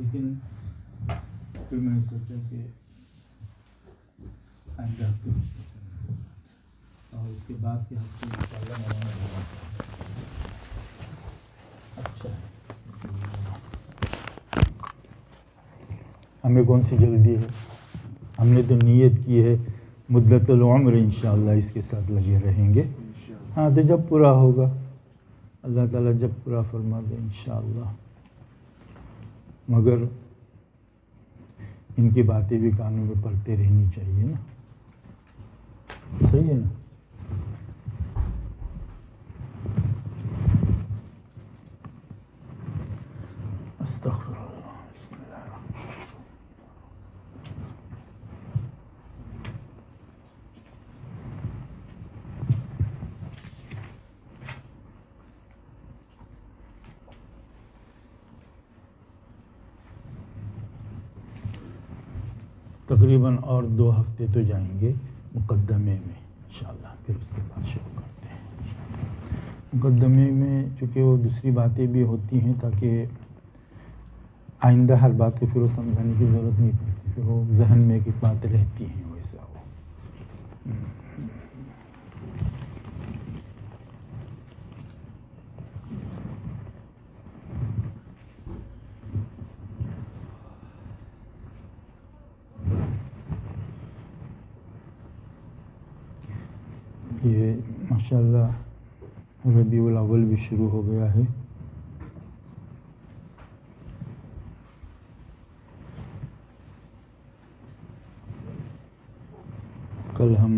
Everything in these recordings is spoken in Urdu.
لیکن پھر میں نے سوچا کہ آئندہ ہفتے اور اس کے بعد کے ہفتے انشاءاللہ مولانا بھگوان اچھا ہے. ہمیں کون سی جلدی ہے؟ ہم نے تو نیت کی ہے مدت العمر انشاءاللہ اس کے ساتھ لگے رہیں گے. ہاں تو جب پورا ہوگا اللہ تعالیٰ جب پورا فرما دے انشاءاللہ. مگر ان کی باتیں بھی کانوں میں پڑھتے رہنی چاہیے نا. صحیح ہے نا؟ استغفر اللہ. بسم اللہ الرحمن الرحیم. تقریباً اور 2 ہفتے تو جائیں گے مقدمے میں انشاءاللہ. پھر اس کے بعد شروع کرتے ہیں. مقدمے میں چونکہ وہ دوسری باتیں بھی ہوتی ہیں تاکہ آئندہ ہر بات کو پھر وہ سمجھانے کی ضرورت نہیں پڑتی. پھر وہ ذہن میں ایک باتیں رہتی ہیں ویسا وہ. یہ ماشاءاللہ ربیع الاول بھی شروع ہو گیا ہے. کل ہم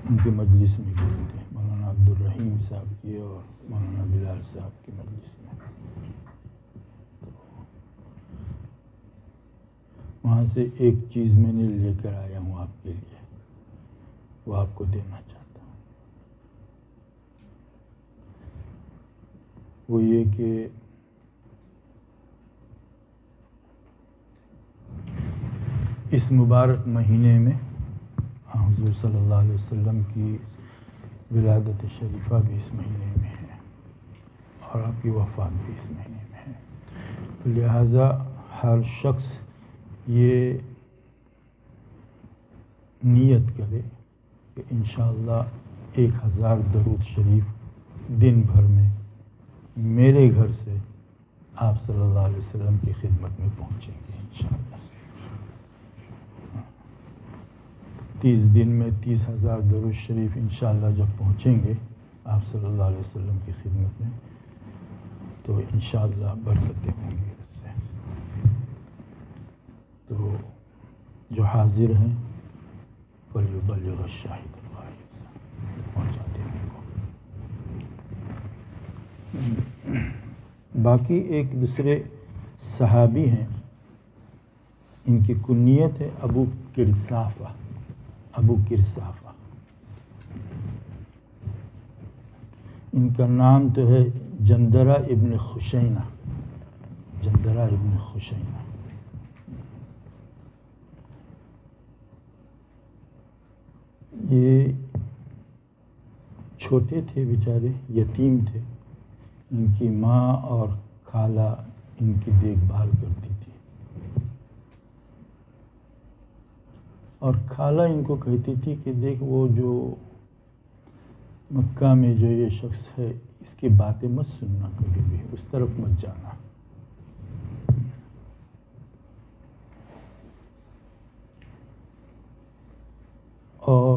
ان کے مجلس میں گئے تھے مولانا عبدالرحیم صاحب کی اور مولانا بلال صاحب کی مجلس میں. وہاں سے ایک چیز میں نے لے کر آیا ہوں آپ کے لیے, وہ آپ کو دینا چاہتا ہوں. وہ یہ کہ اس مبارک مہینے میں حضور صلی اللہ علیہ وسلم کی ولادت شریفہ بھی اس مہینے میں ہے اور آپ کی وفات بھی اس مہینے میں ہے. لہٰذا ہر شخص یہ نیت کرے کہ انشاءاللہ 1000 درود شریف دن بھر میں میرے گھر سے آپ صلی اللہ علیہ وسلم کی خدمت میں پہنچیں گے انشاءاللہ. 30 دن میں 30,000 درود شریف انشاءاللہ جب پہنچیں گے آپ صلی اللہ علیہ وسلم کی خدمت میں تو انشاءاللہ برکتیں ہوں گی اس سے. تو جو حاضر ہیں فلیبلغ الشاہد الغائب پہنچاتے ہیں کو. باقی ایک دوسرے صحابی ہیں, ان کی کنیت ہے ابو کرسافہ. ان کا نام تو ہے جندرہ ابن خشینہ. یہ چھوٹے تھے بیچارے, یتیم تھے. ان کی ماں اور خالہ ان کی دیکھ بھال کرتی تھی اور خالہ ان کو کہتی تھی کہ دیکھ وہ جو مکہ میں جو یہ شخص ہے اس کی باتیں مت سننا, کبھی بھی اس طرف مت جانا. اور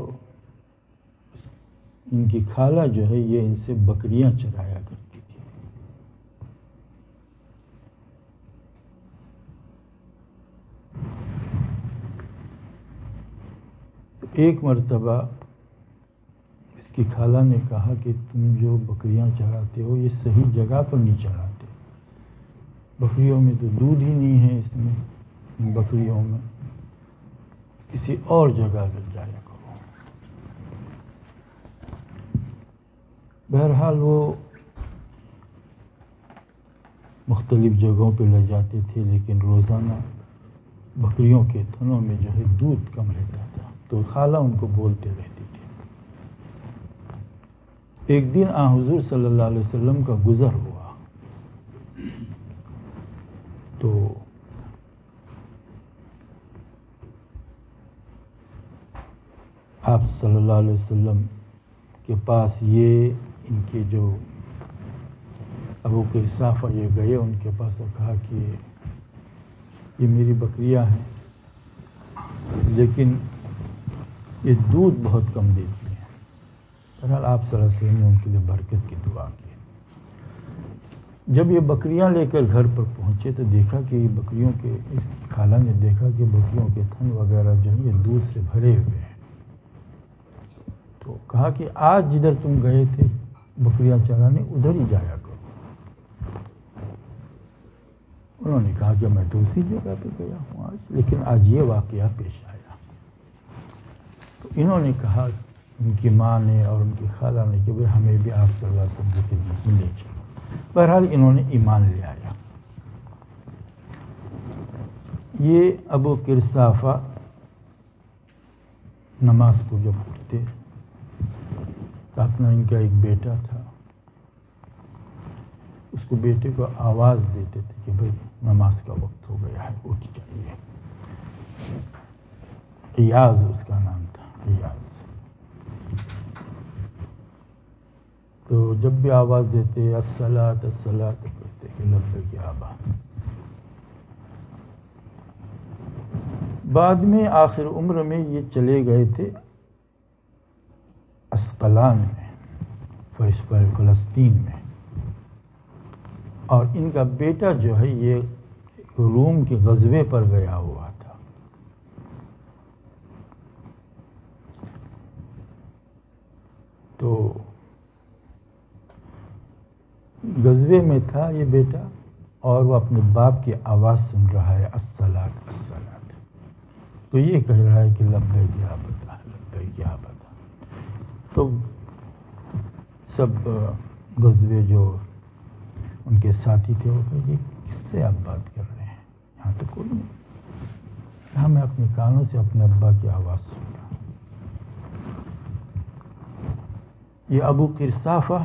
ان کی خالہ جو ہے یہ ان سے بکریاں چرایا کرتی تھی. ایک مرتبہ اس کی خالہ نے کہا کہ تم جو بکریاں چراتے ہو یہ صحیح جگہ پر نہیں چراتے. بکریوں میں تو دودھ ہی نہیں ہے, اس میں ان بکریوں میں کسی اور جگہ لے جایا کرو. بہرحال وہ مختلف جگہوں پہ لے جاتے تھے لیکن روزانہ بکریوں کے تھنوں میں جو ہے دودھ کم رہتا تھا تو خالہ ان کو بولتے رہتی تھی. ایک دن حضور صلی اللہ علیہ وسلم کا گزر ہوا تو آپ صلی اللہ علیہ وسلم کے پاس یہ ان کے جو ابو قرصافہ یہ گئے ان کے پاس اور کہا کہ یہ میری بکریاں ہیں لیکن یہ دودھ بہت کم دیتی ہیں. بہرحال آپ صلی اللہ علیہ وسلم نے ان کے لیے برکت کی دعا کی. جب یہ بکریاں لے کر گھر پر پہنچے تو دیکھا کہ یہ بکریوں کے خالہ نے دیکھا کہ بکریوں کے تھن وغیرہ جو ہیں یہ دودھ سے بھرے ہوئے ہیں. تو کہا کہ آج جدھر تم گئے تھے بکریاں چرانے ادھر ہی جایا کرو. انہوں نے کہا کہ میں تو اسی جگہ پہ گیا ہوں آج، لیکن آج یہ واقعہ پیش آیا. تو انہوں نے کہا ان کی ماں نے اور ان کی خالہ نے کہ بھئی ہمیں بھی آپ صلی اللہ علیہ وسلم کی خدمت میں لے چلو. بہرحال انہوں نے ایمان لے آیا. یہ ابو قرصافہ نماز کو جب پڑھتے تو اپنا ان کا ایک بیٹا تھا، اس کو بیٹے کو آواز دیتے تھے کہ بھئی نماز کا وقت ہو گیا ہے، اٹھ جائیے. ایاز اس کا نام تھا، ایاز. تو جب بھی آواز دیتے الصلاۃ الصلاۃ کہتے کہ لبیک یا ابا. بعد میں آخر عمر میں یہ چلے گئے تھے اسقلان میں، فلسطین میں، اور ان کا بیٹا جو ہے یہ روم کے غزوے پر گیا ہوا تھا. تو غزوے میں تھا یہ بیٹا اور وہ اپنے باپ کی آواز سن رہا ہے الصلاۃ الصلاۃ. تو یہ کہہ رہا ہے کہ لبیک یا ابا لبیک یا ابا. تو سب غزوے جو ان کے ساتھی تھے وہ کہ کس سے آپ بات کر رہے ہیں، یہاں تو کوئی نہیں. یہاں میں اپنے کانوں سے اپنے ابا کی آواز سن رہا ہوں. یہ ابو قرصافہ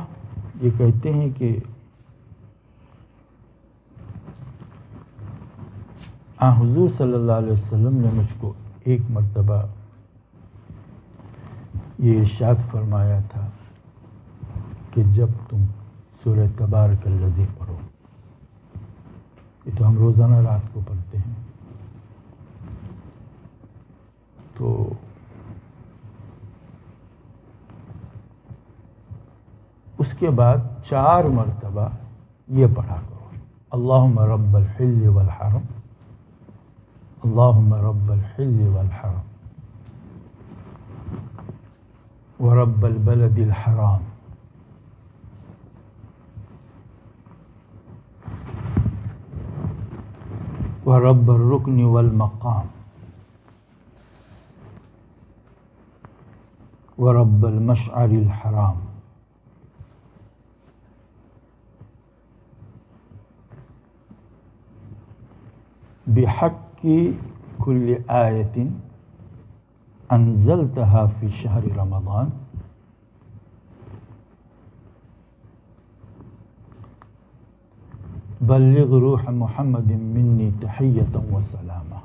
یہ کہتے ہیں کہ حضور صلی اللہ علیہ وسلم نے مجھ کو ایک مرتبہ یہ ارشاد فرمایا تھا کہ جب تم سورہ تبارک الذی پڑھو، یہ تو ہم روزانہ رات کو پڑھتے ہیں، تو اس کے بعد 4 مرتبہ یہ پڑھا کرو اللہم رب الحل والحرم، اللہم رب الحل والحرم ورب البلد الحرام ورب الرکن والمقام ورب المشعر الحرام بحق كل آية أنزلتها في شهر رمضان بلغ روح محمد مني تحية وسلاما.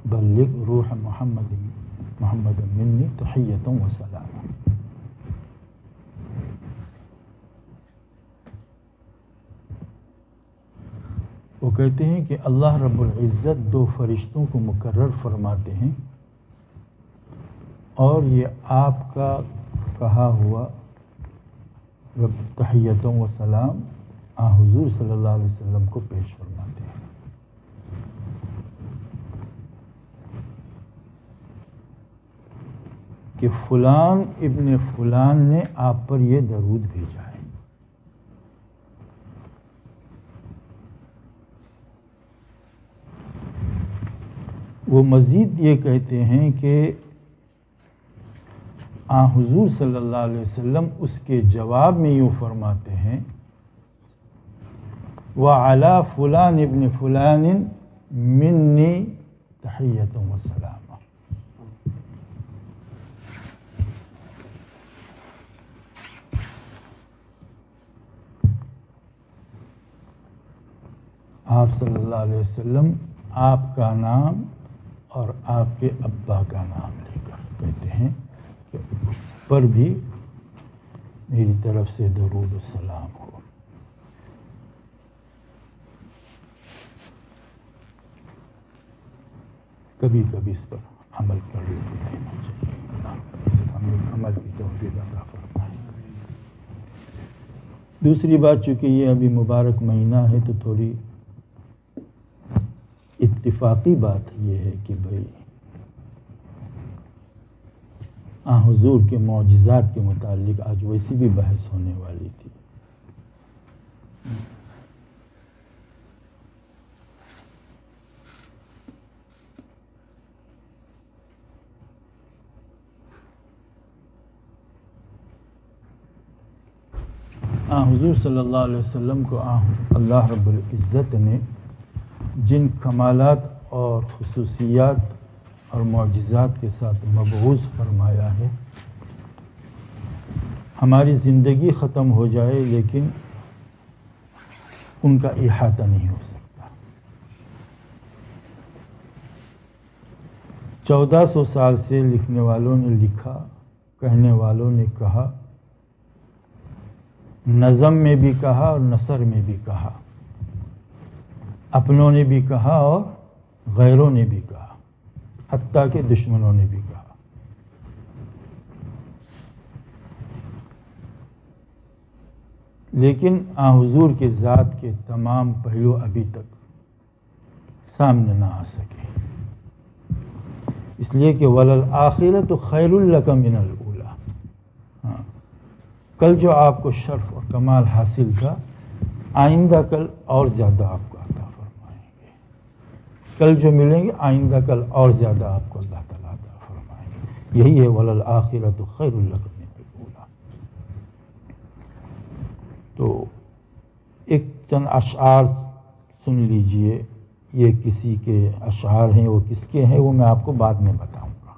بلغ روح محمد مني تحية وسلاما. وہ کہتے ہیں کہ اللہ رب العزت 2 فرشتوں کو مقرر فرماتے ہیں اور یہ آپ کا کہا ہوا رب تحیتوں و سلام حضور صلی اللہ علیہ وسلم کو پیش فرماتے ہیں. کہ فلان ابن فلان نے آپ پر یہ درود بھیجا ہے. وہ مزید یہ کہتے ہیں کہ حضور صلی اللہ علیہ وسلم اس کے جواب میں یوں فرماتے ہیں وَعَلَى فُلَانِ ابْنِ فُلَانٍ مِنِّي تَحِيَّةٌ وَسَلَامًا. آپ صلی اللہ علیہ وسلم آپ کا نام اور آپ کے ابا کا نام لے کر کہتے ہیں کہ اس پر بھی میری طرف سے درود و سلام ہو۔ کبھی کبھی اس پر عمل کر لینا چاہیے، ہمیں عمل کی توفیق عطا فرمائے۔ دوسری بات، چونکہ یہ ابھی مبارک مہینہ ہے تو تھوڑی اتفاقی بات یہ ہے کہ بھئی حضور کے معجزات کے متعلق آج ویسی بھی بحث ہونے والی تھی۔ حضور صلی اللہ علیہ وسلم کو اللہ رب العزت نے جن کمالات اور خصوصیات اور معجزات کے ساتھ مبعوث فرمایا ہے، ہماری زندگی ختم ہو جائے لیکن ان کا احاطہ نہیں ہو سکتا۔ 1400 سال سے لکھنے والوں نے لکھا، کہنے والوں نے کہا، نظم میں بھی کہا اور نثر میں بھی کہا، اپنوں نے بھی کہا اور غیروں نے بھی کہا، حتیٰ کہ دشمنوں نے بھی کہا۔ لیکن حضور کے ذات کے تمام پہلو ابھی تک سامنے نہ آ سکے، اس لیے کہ وَلَلْآخِرَةُ خَيْرٌ لَكَ مِنَ الْأُولَىٰ، کل جو آپ کو شرف اور کمال حاصل تھا، آئندہ کل اور زیادہ آپ کو عطا فرمائیں گے۔ کل جو ملیں گے آئندہ کل اور زیادہ آپ کو اللہ تعالیٰ عطا فرمائیں گے۔ یہی ہے وَلَلْآخِرَةُ خَيْرٌ لَكَ مِنَ الْأُولَىٰ۔ تو ایک چند اشعار سن لیجئے، یہ کسی کے اشعار ہیں، وہ کس کے ہیں وہ میں آپ کو بعد میں بتاؤں گا۔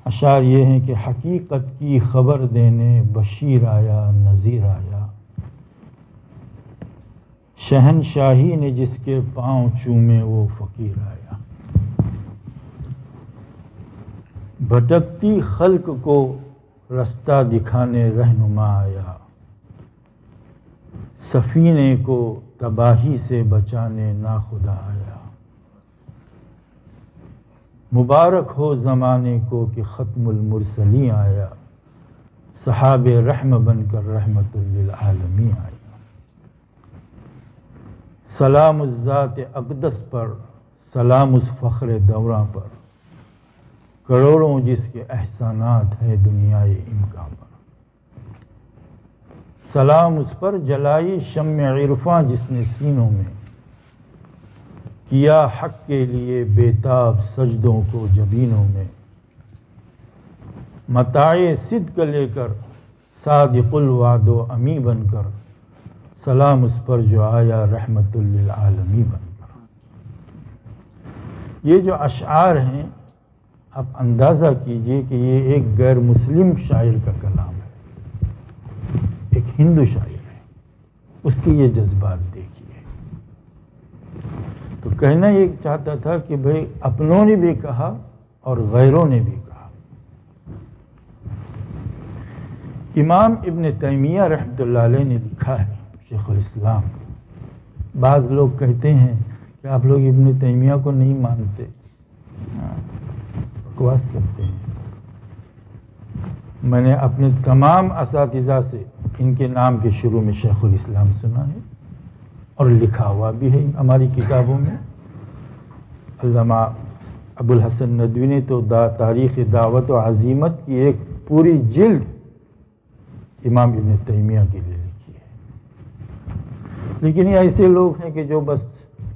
اشعار یہ ہیں کہ حقیقت کی خبر دینے بشیر آیا نذیر آیا، شہنشاہی نے جس کے پاؤں چومے وہ فقیر آیا، بھٹکتی خلق کو رستہ دکھانے رہنما آیا، سفینے کو تباہی سے بچانے ناخدا آیا، مبارک ہو زمانے کو کہ ختم المرسلین آیا، صحاب رحم بن کر رحمت للعالمین آیا، سلام الذات اقدس پر، سلام اس فخر دوراں پر، کروڑوں جس کے احسانات ہے دنیائے امکان پر، سلام اس پر جلائی شمع عرفاں جس نے سینوں میں، کیا حق کے لیے بےتاب سجدوں کو جبینوں میں، متاع صدق لے کر صادق الوعد و امی بن کر، سلام اس پر جو آیا رحمت للعالمین بن کر۔ یہ جو اشعار ہیں آپ اندازہ کیجئے کہ یہ ایک غیر مسلم شاعر کا کلام ہے، ایک ہندو شاعر ہے، اس کے یہ جذبات دیکھیے۔ تو کہنا یہ چاہتا تھا کہ بھئی اپنوں نے بھی کہا اور غیروں نے بھی کہا۔ امام ابن تیمیہ رحمۃ اللہ علیہ نے لکھا ہے، شیخ الاسلام، بعض لوگ کہتے ہیں کہ آپ لوگ ابن تیمیہ کو نہیں مانتے، بکواس کرتے ہیں۔ میں نے اپنے تمام اساتذہ سے ان کے نام کے شروع میں شیخ الاسلام سنا ہے اور لکھا ہوا بھی ہے ہماری کتابوں میں۔ علامہ ابو الحسن ندوی نے تو تاریخ دعوت و عزیمت کی ایک پوری جلد امام ابن تیمیہ کے لیے لکھی ہے۔ لیکن یہ ایسے لوگ ہیں کہ جو بس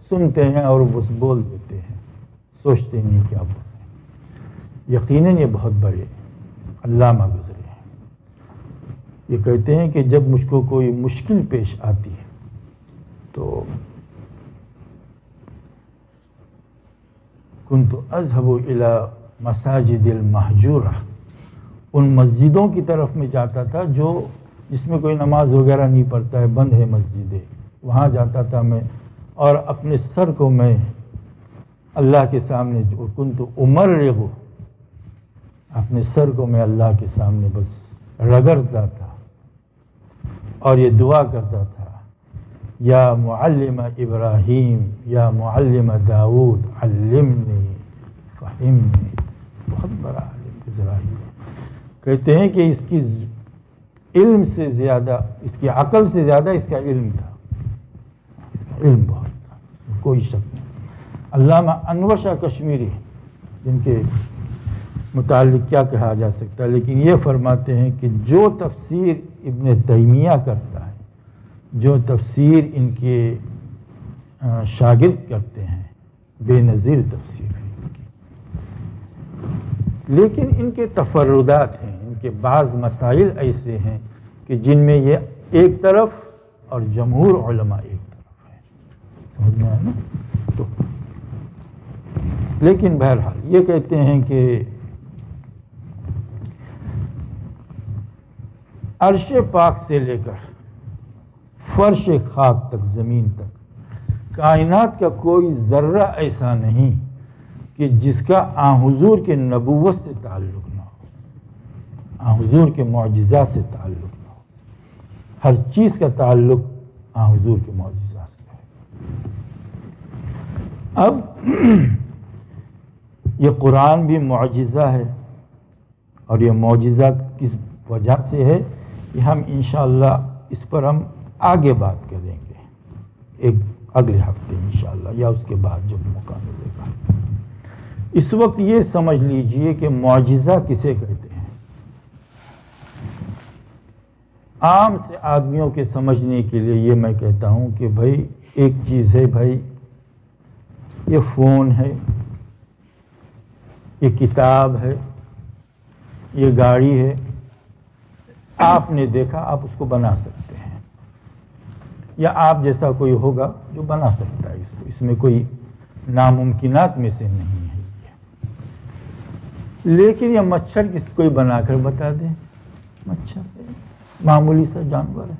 سنتے ہیں اور بس بول دیتے ہیں، سوچتے نہیں کیا بولتے ہیں۔ یقیناً یہ بہت بڑے علامہ گزرے ہیں۔ یہ کہتے ہیں کہ جب مجھ کو کوئی مشکل پیش آتی ہے تو کنت اذهب الى مساجد المہجورہ، ان مسجدوں کی طرف میں جاتا تھا جو جس میں کوئی نماز وغیرہ نہیں پڑھتا ہے، بند ہے مسجدیں، وہاں جاتا تھا میں، اور اپنے سر کو میں اللہ کے سامنے جو کنت امرغ، اپنے سر کو میں اللہ کے سامنے بس رگڑتا تھا اور یہ دعا کرتا تھا، یا معلم ابراہیم یا معلم داؤد علمنی فہمنی۔ بہت بڑا عالم اسرائیل ہے، کہتے ہیں کہ اس کی علم سے زیادہ، اس کی عقل سے زیادہ اس کا علم تھا، اس کا علم بہت تھا، کوئی شک نہیں۔ علامہ انور شاہ کشمیری، جن کے متعلق کیا کہا جا سکتا ہے، لیکن یہ فرماتے ہیں کہ جو تفسیر ابن تیمیہ کرتا ہے، جو تفسیر ان کے شاگرد کرتے ہیں، بے نظیر تفسیر ہے ان کی، لیکن ان کے تفردات ہیں، ان کے بعض مسائل ایسے ہیں کہ جن میں یہ ایک طرف اور جمہور علماء ایک طرف ہیں، سمجھ میں آیا نا؟ تو لیکن بہرحال یہ کہتے ہیں کہ عرش پاک سے لے کر فرش خاک تک، زمین تک، کائنات کا کوئی ذرہ ایسا نہیں کہ جس کا آن حضور کے نبوت سے تعلق نہ ہو، آن حضور کے معجزات سے تعلق نہ ہو۔ ہر چیز کا تعلق آن حضور کے معجزات سے ہے۔ اب یہ قرآن بھی معجزہ ہے، اور یہ معجزہ کس وجہ سے ہے یہ ہم انشاءاللہ اس پر ہم آگے بات کریں گے، ایک اگلے ہفتے انشاءاللہ، یا اس کے بعد جب موقع ملے گا۔ اس وقت یہ سمجھ لیجئے کہ معجزہ کسے کہتے ہیں۔ عام سے آدمیوں کے سمجھنے کے لیے یہ میں کہتا ہوں کہ بھائی ایک چیز ہے، بھائی یہ فون ہے، یہ کتاب ہے، یہ گاڑی ہے، آپ نے دیکھا آپ اس کو بنا سکتے ہیں، یا آپ جیسا کوئی ہوگا جو بنا سکتا ہے اس کو، اس میں کوئی ناممکنات میں سے نہیں ہے یہ۔ لیکن یہ مچھر کس کوئی بنا کر بتا دے، مچھر ہے، معمولی سا جانور ہے،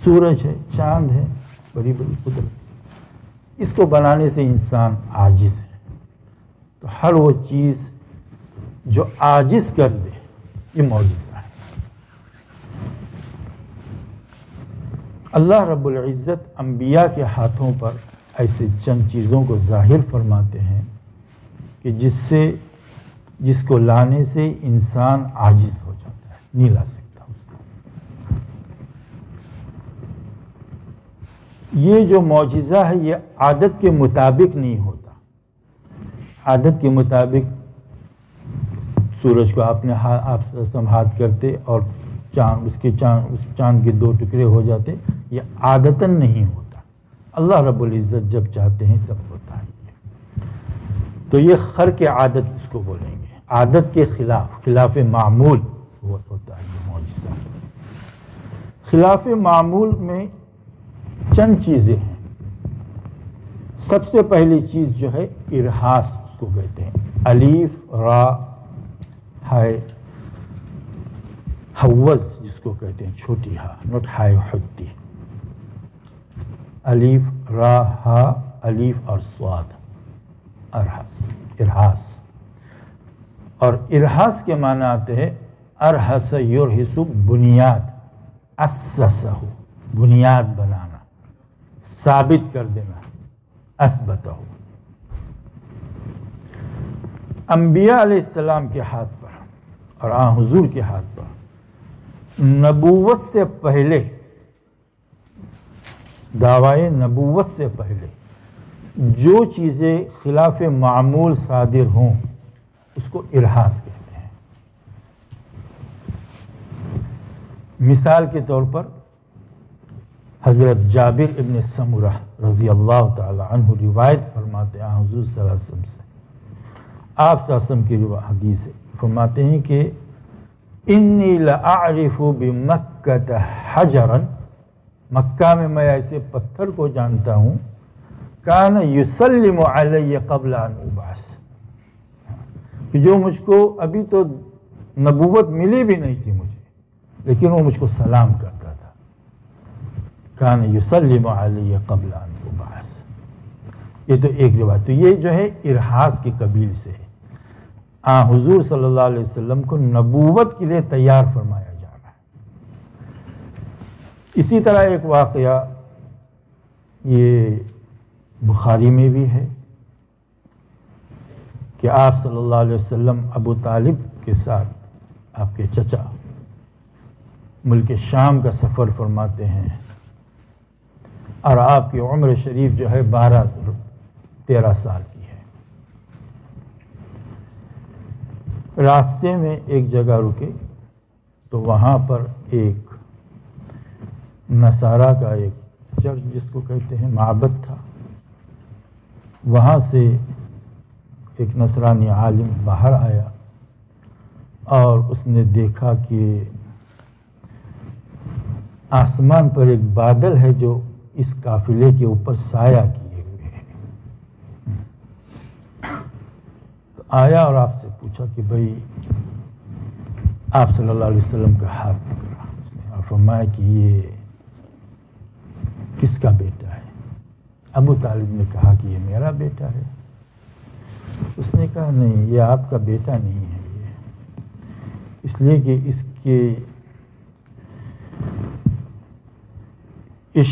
سورج ہے، چاند ہے، بڑی بڑی قدرت، اس کو بنانے سے انسان عاجز ہے۔ تو ہر وہ چیز جو عاجز کر دے یہ معجزہ ہے۔ اللہ رب العزت انبیاء کے ہاتھوں پر ایسے چند چیزوں کو ظاہر فرماتے ہیں کہ جس کو لانے سے انسان عاجز ہو جاتا ہے، نہیں لا سکتا اس کو۔ یہ جو معجزہ ہے یہ عادت کے مطابق نہیں ہوتا۔ عادت کے مطابق سورج کو آپ ہاتھ کرتے اور اس چاند کے 2 ٹکڑے ہو جاتے، یہ عادتاً نہیں ہوتا۔ اللہ رب العزت جب چاہتے ہیں تب ہوتا ہے یہ۔ تو یہ خرق عادت اس کو بولیں گے، عادت کے خلاف معمول ہوتا ہے یہ معجزہ۔ خلاف معمول میں چند چیزیں ہیں۔ سب سے پہلی چیز جو ہے ارہاس اس کو کہتے ہیں، الف را ہائے حوض جس کو کہتے ہیں، چھوٹی ہا، نوٹ ہائے حدی، الف را ہا، الف اور صاد، ارہاس۔ اور ارہاس کے معنی آتے ہیں ارہس یرہس، بنیاد، اسسہ، بنیاد بنانا، ثابت کر دینا، اثبتہ۔ انبیاء علیہ السلام کے ہاتھ پر اور آن حضور کے ہاتھ پر نبوت سے پہلے، دعوی نبوت سے پہلے جو چیزیں خلاف معمول صادر ہوں اس کو ارہاس کہتے ہیں۔ مثال کے طور پر حضرت جابر ابن سمرہ رضی اللہ تعالی عنہ روایت فرماتے ہیں حضور صلی اللہ علیہ وسلم سے، آپ صلی اللہ علیہ وسلم کی حدیث ہے، فرماتے ہیں کہ انی لأعرف بمکہ حجرا، مکہ میں میں ایسے پتھر کو جانتا ہوں، کان یسلم علی قبل ان ابعث، کہ جو مجھ کو ابھی تو نبوت ملی بھی نہیں تھی مجھے، لیکن وہ مجھ کو سلام کرتا تھا. کان یسلم علی قبل ان ابعث. یہ تو ایک روایت. تو یہ جو ہے ارحاس کی قبیل سے ہے. حضور صلی اللہ علیہ وسلم کو نبوت کے لیے تیار فرمایا جا رہا ہے. اسی طرح ایک واقعہ یہ بخاری میں بھی ہے کہ آپ صلی اللہ علیہ وسلم ابو طالب کے ساتھ آپ کے چچا ملک شام کا سفر فرماتے ہیں اور آپ کی عمر شریف جو ہے 12-13 سال کی ہے. راستے میں ایک جگہ رکے تو وہاں پر ایک نصارہ کا ایک چرچ جس کو کہتے ہیں معبد تھا. وہاں سے ایک نصرانی عالم باہر آیا اور اس نے دیکھا کہ آسمان پر ایک بادل ہے جو اس قافلے کے اوپر سایہ کیے ہوئے ہے. تو آیا اور آپ سے پوچھا کہ بھئی آپ صلی اللہ علیہ وسلم کا ہاتھ پکڑا. اس نے فرمایا کہ یہ کس کا بیٹا ہے؟ ابو طالب نے کہا کہ یہ میرا بیٹا ہے. اس نے کہا نہیں، یہ آپ کا بیٹا نہیں ہے. یہ اس لیے کہ اس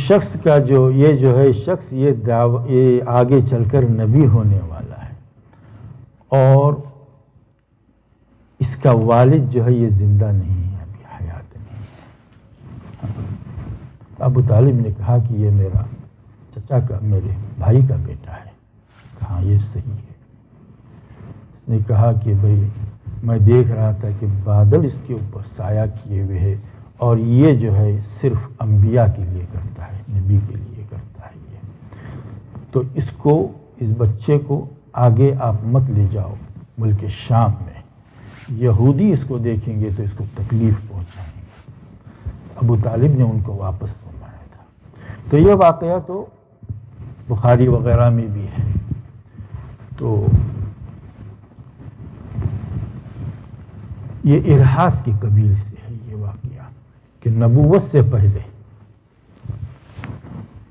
شخص کا جو ہے شخص یہ آگے چل کر نبی ہونے والا ہے اور اس کا والد جو ہے یہ زندہ نہیں ہے، ابھی حیات نہیں ہے. ابو طالب نے کہا کہ یہ میرا چچا کا، میرے بھائی کا بیٹا ہے. کہا یہ صحیح ہے. اس نے کہا کہ بھئی میں دیکھ رہا تھا کہ بادل اس کے اوپر سایہ کیے ہوئے ہے اور یہ جو ہے صرف انبیاء کے لیے کرتا ہے، نبی کے لیے کرتا ہے یہ. تو اس بچے کو آگے آپ مت لے جاؤ ملک شام میں، یہودی اس کو دیکھیں گے تو اس کو تکلیف پہنچائیں گے. ابو طالب نے ان کو واپس فرمایا تھا. تو یہ واقعہ تو بخاری وغیرہ میں بھی ہے. تو یہ ارحاس کی قبیل سے ہے یہ واقعہ کہ نبوت سے پہلے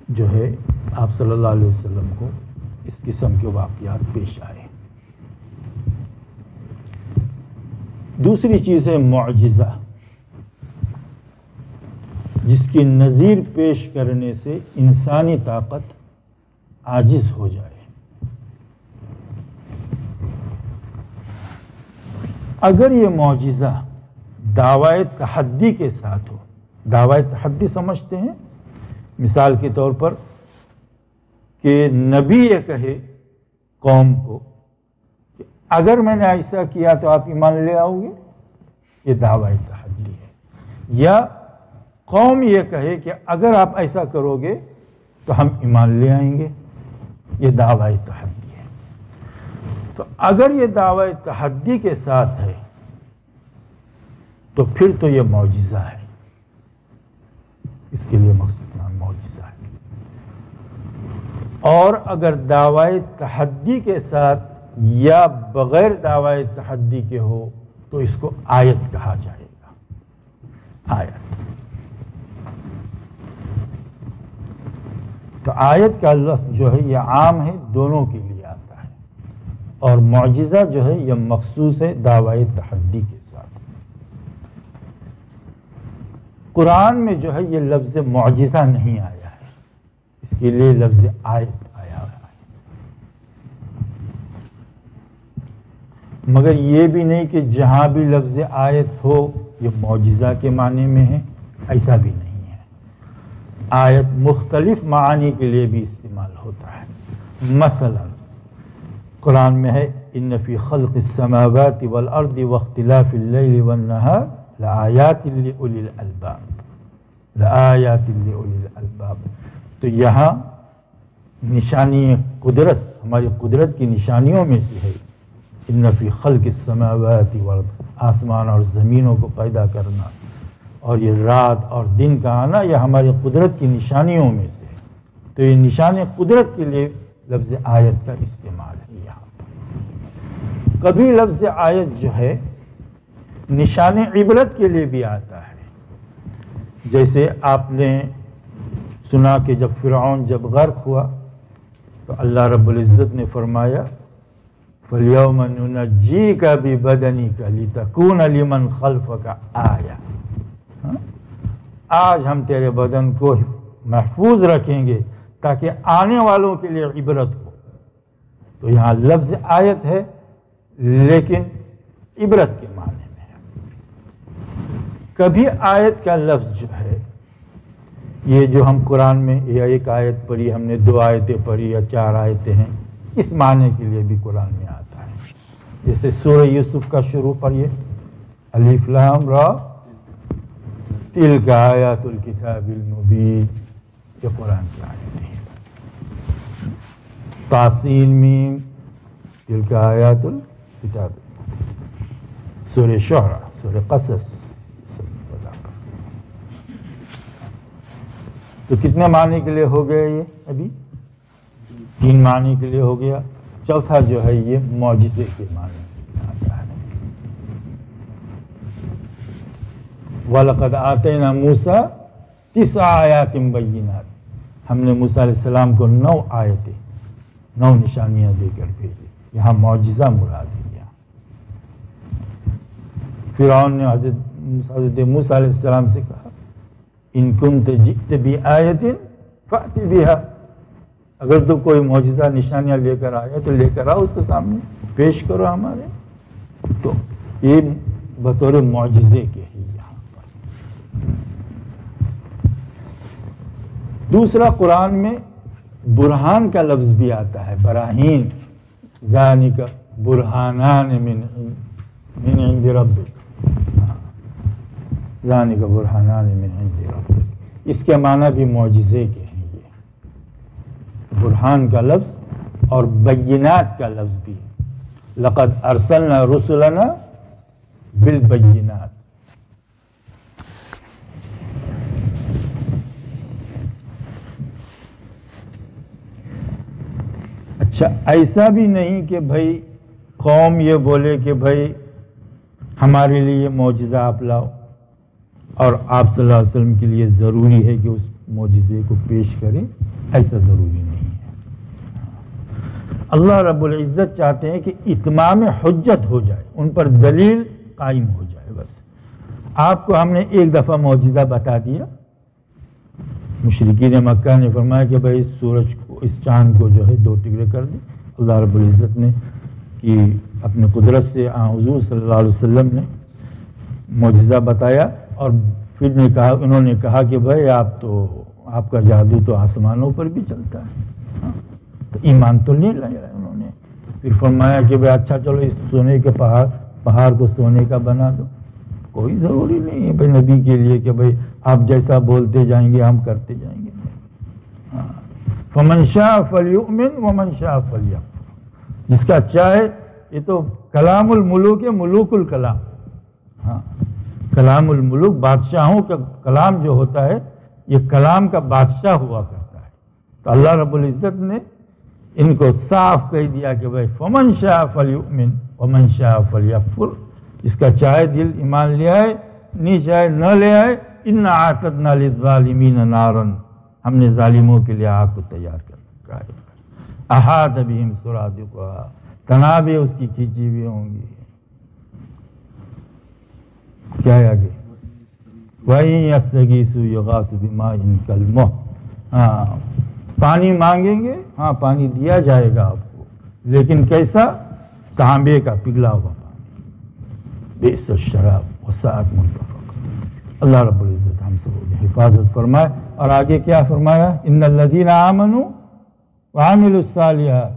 جو ہے آپ صلی اللہ علیہ وسلم کو اس قسم کے واقعات پیش آئے. دوسری چیز ہے معجزہ، جس کی نظیر پیش کرنے سے انسانی طاقت عاجز ہو جائے. اگر یہ معجزہ دعوی تحدی کے ساتھ ہو، دعوی تحدی سمجھتے ہیں مثال کے طور پر کہ نبی یہ کہے قوم کو کہ اگر میں نے ایسا کیا تو آپ ایمان لے آؤ گے، یہ دعوی تحدی ہے. یا قوم یہ کہے کہ اگر آپ ایسا کرو گے تو ہم ایمان لے آئیں گے، یہ دعوی تحدی ہے. تو اگر یہ دعوی تحدی کے ساتھ ہے تو پھر تو یہ معجزہ ہے. اس کے لیے مقصود نام معجزہ ہے. اور اگر دعوی تحدی کے ساتھ یا بغیر دعوی تحدی کے ہو تو اس کو آیت کہا جائے گا. آیت. تو آیت کا لفظ جو ہے یہ عام ہے، دونوں کے لیے آتا ہے، اور معجزہ جو ہے یہ مخصوص ہے دعوی تحدی کے ساتھ. قرآن میں جو ہے یہ لفظ معجزہ نہیں آیا ہے، اس کے لیے لفظ آیت آیا ہے. مگر یہ بھی نہیں کہ جہاں بھی لفظ آیت ہو یہ معجزہ کے معنی میں ہے، ایسا بھی نہیں ہے. آیت مختلف معانی کے لیے بھی استعمال ہوتا ہے. مثلا قرآن میں ہے ان فی خلق السماوات والارض واختلاف اللیل والنہار لآیات لأولی الالباب. لآیات لأولی الالباب. تو یہاں نشانی قدرت، ہماری قدرت کی نشانیوں میں سے ہے ان فی خلق السماوات والارض، آسمان اور زمینوں کو پیدا کرنا اور یہ رات اور دن کا آنا، یہ ہماری قدرت کی نشانیوں میں سے ہے. تو یہ نشان قدرت کے لیے لفظ آیت کا استعمال ہے. یہاں کبھی لفظ آیت جو ہے نشان عبرت کے لیے بھی آتا ہے. جیسے آپ نے سنا کہ جب فرعون جب غرق ہوا تو اللہ رب العزت نے فرمایا فَالْيَوْمَ نُنَجِّيكَ بِبَدَنِكَ لِتَكُونَ لِمَنْ خَلْفَكَ آیَةً، آج ہم تیرے بدن کو محفوظ رکھیں گے تاکہ آنے والوں کے لیے عبرت ہو۔ تو یہاں لفظ آیت ہے لیکن عبرت کے معنی میں ہے۔ کبھی آیت کا لفظ جو ہے یہ جو ہم قرآن میں یا ایک آیت پڑھی، ہم نے 2 آیتیں پڑھی یا 4 آیتیں ہیں، اس معنی کے لیے بھی قرآن میں آتا ہے۔ جیسے سورہ یوسف کا شروع پڑھیے، الف لام را تلک آیات الکتاب المبین، یہ قرآن کی آیتیں ہیں۔ تاسین میم تلک آیات الکتاب، سورہ شعراء، سورہ قصص، تو کتنے معنی کے لیے ہو گیا یہ؟ ابھی 3 معنی کے لیے ہو گیا۔ چوتھا جو ہے یہ معجزے کے معنی میں آتا ہے۔ وَلَقَدْ آتَيْنَا مُوسَىٰ 9 آیات بینات، ہم نے موسیٰ علیہ السلام کو 9 آیتیں، 9 نشانیاں دے کر بھیجی۔ یہاں معجزہ مراد ہے۔ یہاں فرعون نے حضرت موسیٰ علیہ السلام سے کہا ان کنت جئت بآیۃ فأت بها، اگر تو کوئی معجزہ نشانیاں لے کر آیا تو لے کر آؤ، اس کے سامنے پیش کرو ہمارے۔ تو یہ بطور معجزے کے ہی یہاں پر۔ دوسرا قرآن میں برہان کا لفظ بھی آتا ہے، براہین، ذالک برہانان من عند ربک، ذالک برہانان من عند ربک، اس کے معنی بھی معجزے کے ہیں۔ یہ برہان کا لفظ اور بینات کا لفظ بھی ہے، لقد ارسلنا رسلنا بالبینات۔ اچھا، ایسا بھی نہیں کہ بھائی قوم یہ بولے کہ بھائی ہمارے لیے معجزہ آپ لاؤ، اور آپ صلی اللہ علیہ وسلم کے لیے ضروری ہے کہ اس معجزے کو پیش کریں، ایسا ضروری نہیں ہے۔ اللہ رب العزت چاہتے ہیں کہ اتمام حجت ہو جائے، ان پر دلیل قائم ہو جائے۔ بس آپ کو ہم نے ایک دفعہ معجزہ بتا دیا، مشرکین مکہ نے فرمایا کہ بھائی اس سورج کو، اس چاند کو جو ہے 2 ٹکڑے کر دیں۔ اللہ رب العزت نے کہ اپنے قدرت سے حضور صلی اللہ علیہ وسلم نے معجزہ بتایا، اور پھر انہوں نے کہا کہ بھائی آپ کا جادو تو آسمانوں پر بھی چلتا ہے، تو ایمان تو نہیں لایا انہوں نے۔ پھر فرمایا کہ بھائی اچھا چلو اس سونے کے پہاڑ کو سونے کا بنا دو، کوئی ضروری نہیں ہے بھائی نبی کے لیے کہ بھائی آپ جیسا بولتے جائیں گے ہم کرتے جائیں گے۔ فمن شاء فلیؤمن ومن شاء فلیکفر، جس کا چاہے، یہ تو کلام الملوک ہے، ملوک الکلام۔ ہاں، کلام الملوک، بادشاہوں کا کلام جو ہوتا ہے یہ کلام کا بادشاہ ہوا کرتا ہے۔ تو اللہ رب العزت نے ان کو صاف کہہ دیا کہ بھائی فمن شاء فلیؤمن ومن شاء فلیکفر، جس کا چاہے دل ایمان لے آئے، نہیں چاہے نہ لے آئے۔ انا اعتدنا للظالمین نارا، ہم نے ظالموں کے لیے آگ کو تیار کر رکھا ہے۔ احاط بہم سرادقها، تنابیں اس کی کھینچی ہوئی ہوں گی۔ کیا ہے آگے؟ وَإِن يَسْتَغِيثُوا يُغَاثُوا بِمَاءٍ كَالْمُهْلِ، ہاں پانی مانگیں گے، ہاں پانی دیا جائے گا آپ کو، لیکن کیسا؟ تانبے کا پگھلا ہوا پانی، بئس الشراب وساءت مرتفقا۔ اللہ رب العزت ہم سب کی حفاظت فرمائے۔ اور آگے کیا فرمایا؟ ان الذین آمنوا وعملوا الصالحات،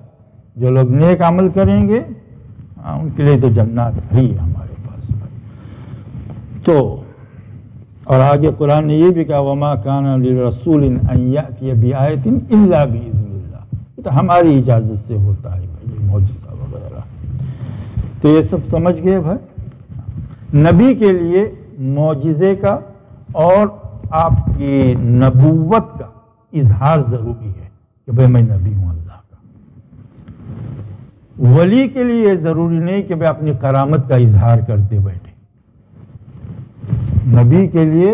جو لوگ نیک عمل کریں گے ان کے لیے تو جنات ہے ہی ہمارے پاس۔ تو اور آگے قرآن نے یہ بھی کہا وما کان لرسول ان یأتی بآیۃ الا باذن اللہ، یہ تو ہماری اجازت سے ہوتا ہے بھائی معجزہ وغیرہ۔ تو یہ سب سمجھ گئے بھائی، نبی کے لیے معجزے کا اور آپ کی نبوت کا اظہار ضروری ہے کہ بھائی میں نبی ہوں اللہ کا۔ ولی کے لیے یہ ضروری نہیں کہ بھائی اپنی کرامت کا اظہار کرتے بیٹھے۔ نبی کے لیے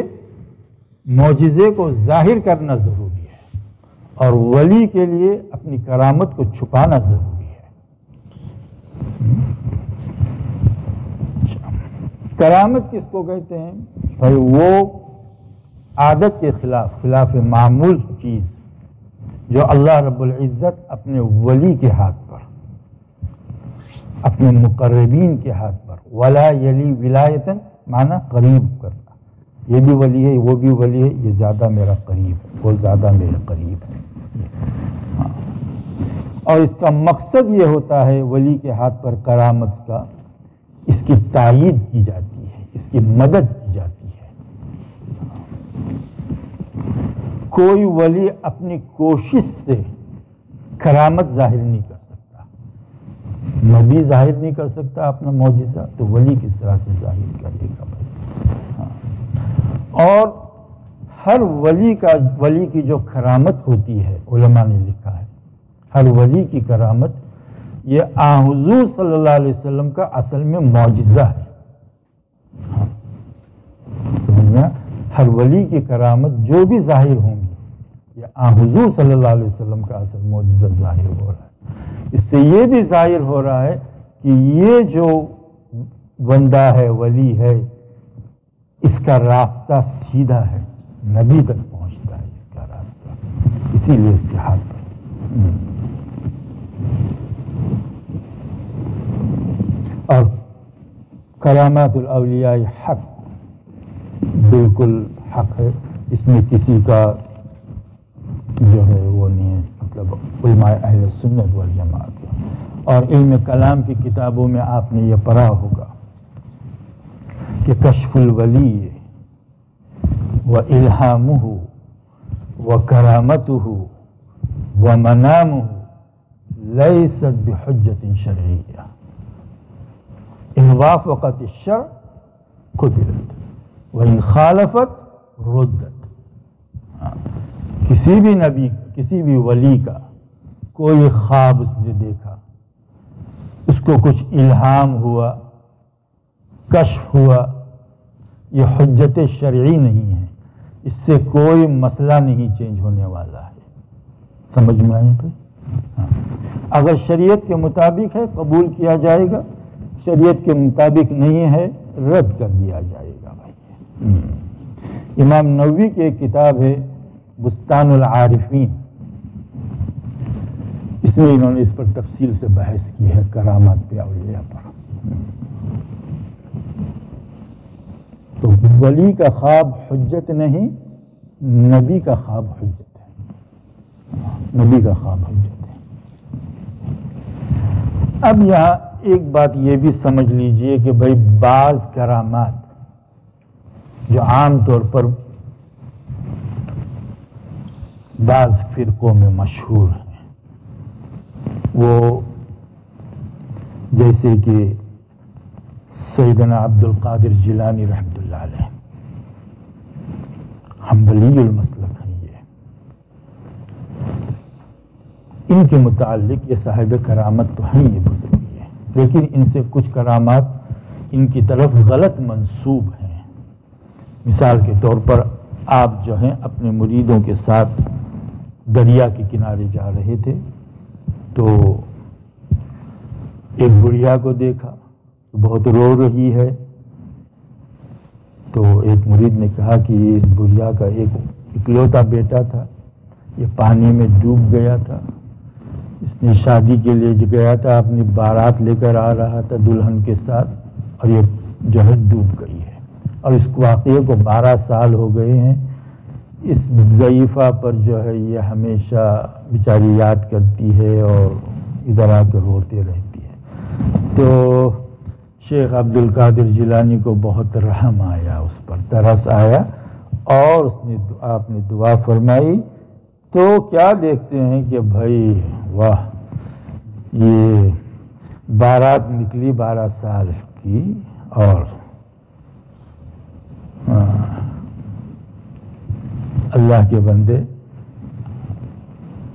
معجزے کو ظاہر کرنا ضروری ہے اور ولی کے لیے اپنی کرامت کو چھپانا ضروری ہے۔ کرامت کس کو کہتے ہیں؟ بھائی وہ عادت کے خلاف معمول چیز جو اللہ رب العزت اپنے ولی کے ہاتھ پر، اپنے مقربین کے ہاتھ پر، ولا یلی ولایتن معنی قریب کرنا، یہ بھی ولی ہے وہ بھی ولی ہے، یہ زیادہ میرا قریب ہے وہ زیادہ میرے قریب ہے۔ اور اس کا مقصد یہ ہوتا ہے ولی کے ہاتھ پر کرامت کا، اس کی تائید کی جاتی ہے، اس کی مدد کی جاتی ہے۔ کوئی ولی اپنی کوشش سے کرامت ظاہر نہیں کر سکتا، نبی ظاہر نہیں کر سکتا اپنا معجزہ، تو ولی کس طرح سے ظاہر کرے گا بھائی؟ اور ہر ولی کی جو کرامت ہوتی ہے، علماء نے لکھا ہے ہر ولی کی کرامت یہ حضور صلی اللہ علیہ وسلم کا اصل میں معجزہ ہے۔ ہر ولی کی کرامت جو بھی ظاہر ہوں گی یہ حضور صلی اللہ علیہ وسلم کا اصل معجزہ ظاہر ہو رہا ہے۔ اس سے یہ بھی ظاہر ہو رہا ہے کہ یہ جو بندہ ہے ولی ہے، اس کا راستہ سیدھا ہے، نبی تک پہنچتا ہے اس کا راستہ، اسی لیے اس کے ہاتھ پر۔ اور کرامات الاولیاء حق، بالکل حق ہے، اس میں کسی کا جو ہے وہ نہیں ہے، مطلب علماء اہل سنت والجماعت کا۔ اور علم کلام کی کتابوں میں آپ نے یہ پڑھا ہوگا کہ کشف الولی و الہامہ و کرامتہ و منامہ لیست بحجت شرعیہ، ان وافقت الشرع قبلت وان خالفت ردت۔ کسی بھی نبی، کسی بھی ولی کا کوئی خواب اس نے دیکھا، اس کو کچھ الہام ہوا، کشف ہوا، یہ حجت شرعی نہیں ہے، اس سے کوئی مسئلہ نہیں چینج ہونے والا ہے۔ سمجھ میں آئے پھر؟ اگر شریعت کے مطابق ہے قبول کیا جائے گا، شریعت کے مطابق نہیں ہے رد کر دیا جائے گا بھائی۔ امام نووی کی ایک کتاب ہے بستان العارفین، اس میں انہوں نے اس پر تفصیل سے بحث کی ہے، کرامات پہ، اولیاء پر۔ تو ولی کا خواب حجت نہیں، نبی کا خواب حجت ہے، نبی کا خواب حجت ہے۔ اب یہاں ایک بات یہ بھی سمجھ لیجئے کہ بھئی بعض کرامات جو عام طور پر بعض فرقوں میں مشہور ہیں، وہ جیسے کہ سیدنا عبد القادر جیلانی رحمۃ اللہ علیہ، حنبلی المسلک ہیں یہ، ان کے متعلق یہ صاحب کرامت تو ہیں یہ بزرگی ہے، لیکن ان سے کچھ کرامات ان کی طرف غلط منسوب ہیں۔ مثال کے طور پر آپ جو ہیں اپنے مریدوں کے ساتھ دریا کے کنارے جا رہے تھے تو ایک بڑھیا کو دیکھا بہت رو رہی ہے، تو ایک مرید نے کہا کہ یہ اس بڑھیا کا ایک اکلوتا بیٹا تھا، یہ پانی میں ڈوب گیا تھا، اس نے شادی کے لیے گیا تھا، اپنی بارات لے کر آ رہا تھا دلہن کے ساتھ، اور یہ جو ہے ڈوب گئی ہے، اور اس واقعے کو 12 سال ہو گئے ہیں۔ اس ضعیفہ پر جو ہے یہ ہمیشہ بیچاری یاد کرتی ہے اور ادھر آ کے روتے رہتی ہے۔ تو شیخ عبد القادر جیلانی کو بہت رحم آیا، اس پر ترس آیا، اور آپ نے دعا فرمائی۔ تو کیا دیکھتے ہیں کہ بھائی واہ، یہ بارات نکلی 12 سال کی، اور اللہ کے بندے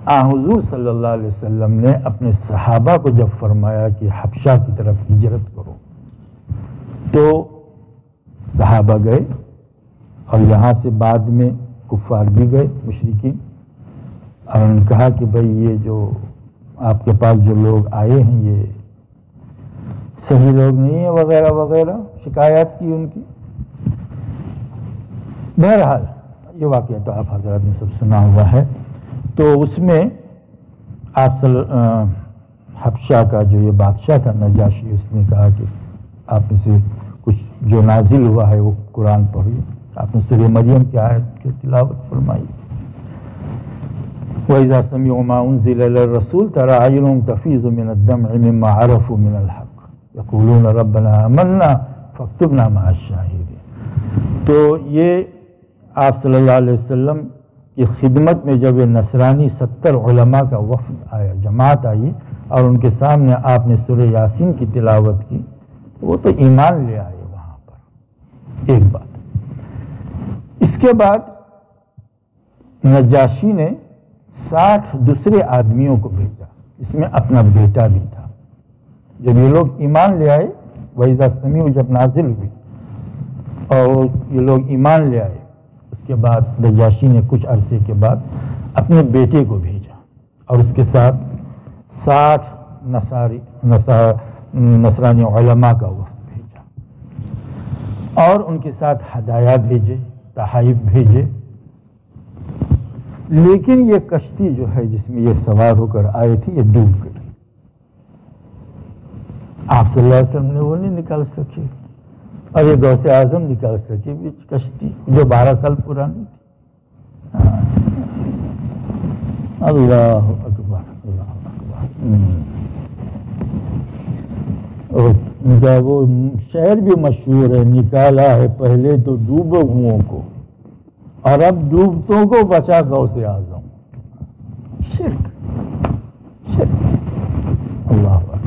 حضور صلی اللہ علیہ وسلم نے اپنے صحابہ کو جب فرمایا کہ حبشہ کی طرف ہجرت کرو، تو صحابہ گئے اور یہاں سے بعد میں کفار بھی گئے مشرکین، اور انہوں نے کہا کہ بھئی یہ جو آپ کے پاس جو لوگ آئے ہیں یہ صحیح لوگ نہیں ہیں وغیرہ وغیرہ، شکایات کی ان کی۔ بہرحال یہ واقعہ تو آپ حضرات نے سب سنا ہوا ہے۔ تو اس میں آپ حبشہ کا جو یہ بادشاہ تھا نجاشی، اس نے کہا کہ آپ میں سے کچھ جو نازل ہوا ہے وہ قرآن پڑھیے۔ آپ نے سورہ مریم کی آیت کی تلاوت فرمائی۔ وَإِذَا سَمِعُوا مَا أُنزِلَ إِلَى الرَّسُولِ تَرَىٰ أَعْيُنَهُمْ تَفِيضُ مِنَ الدَّمْعِ مِمَّا عَرَفُوا مِنَ الْحَقِّ يَقُولُونَ رَبَّنَا آمَنَّا فَاكْتُبْنَا مَعَ الشَّاهِدِينَ۔ تو یہ آپ صلی اللہ علیہ وسلم کی خدمت میں جب یہ نصرانی 70 علماء کا وفد آیا، جماعت آئی، اور ان کے سامنے آپ نے سورہ یاسین کی تلاوت کی، وہ تو ایمان لے آئے وہاں پر۔ ایک بات۔ اس کے بعد نجاشی نے 60 دوسرے آدمیوں کو بھیجا، اس میں اپنا بیٹا بھی تھا۔ جب یہ لوگ ایمان لے آئے، وَإِذَا سَمِعُوا جب نازل ہوئی اور یہ لوگ ایمان لے آئے، اس کے بعد نجاشی نے کچھ عرصے کے بعد اپنے بیٹے کو بھیجا، اور اس کے ساتھ 60 نصرانی علماء کا وفد بھیجا، اور ان کے ساتھ ہدایات بھیجے، تحائف بھیجے۔ لیکن یہ کشتی جو ہے جس میں یہ سوار ہو کر آئے تھے یہ ڈوب گئی۔ آپ صلی اللہ علیہ وسلم نے وہ نہیں نکال سکے، اور یہ غوث اعظم نکال سکے بیچ کشتی جو 12 سال پرانی تھی۔ اللہ اکبر، اللہ اکبر۔ ان کا وہ شعر بھی مشہور ہے، نکالا ہے پہلے تو ڈوبے ہوئوں کو، اور اب ڈوبتوں کو بچا غوث اعظم۔ شرک اللہ اکبر۔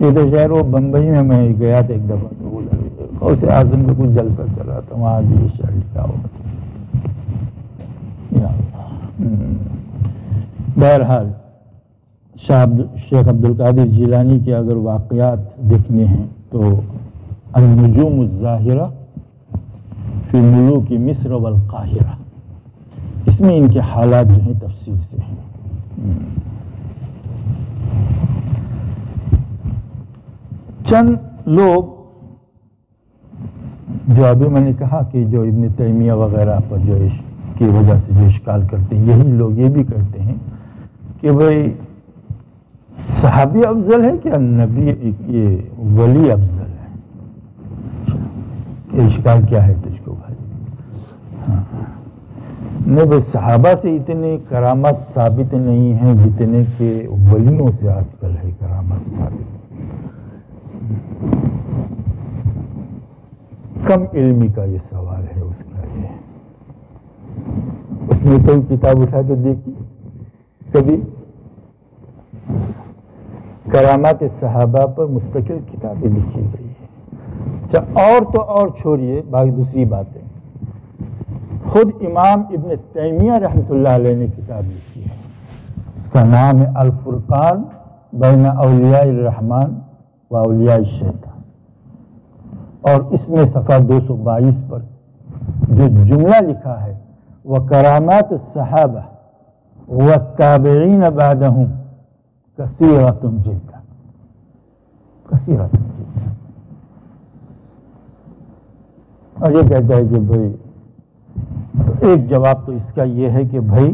یہ تو شہر وہ بمبئی میں گیا تھا ایک دفعہ، تو غوث اعظم کا کچھ جلسہ چلا تھا، وہاں بھی یہ شعر لکھا ہوا تھا۔ یا اللہ۔ بہرحال شیخ عبد القادر جیلانی کے اگر واقعات دیکھنے ہیں تو النجوم الظاہرہ فی ملوک مصر والقاہرہ، اس میں ان کے حالات جو ہیں تفصیل سے ہیں۔ چند لوگ جو ابھی میں نے کہا کہ جو ابن تیمیہ وغیرہ پر جو کی وجہ سے جو اشکال کرتے ہیں، یہی لوگ یہ بھی کرتے ہیں کہ بھئی صحابی افضل ہے کہ نبی یہ ولی افضل ہے؟ یہ اشکال کیا ہے تجھ کو بھائی؟ نہیں بھائی، صحابہ سے اتنے کرامات ثابت نہیں ہیں جتنے کہ ولیوں سے آج کل ہے کرامات ثابت۔ کم علمی کا یہ سوال ہے اس کا۔ یہ اس نے کوئی کتاب اٹھا کے دیکھی کبھی؟ کرامات صحابہ پر مستقل کتابیں لکھی گئی ہے۔ اور تو اور چھوڑیے، باقی دوسری باتیں خود امام ابن تیمیہ رحمۃ اللہ علیہ نے کتاب لکھی ہے، اس کا نام ہے الفرقان بین اولیاء الرحمن و اولیاء الشیطان، اور اس میں صفحہ 222 پر جو جملہ لکھا ہے وَكَرَامَاتُ الصَّحَابَةِ وَالتَّابِعِينَ بَعْدَهُمْ كَثِيرَةٌ جِدًّا، كَثِيرَةٌ جِدًّا۔ اور یہ کہتا ہے کہ بھائی ایک جواب تو اس کا یہ ہے کہ بھائی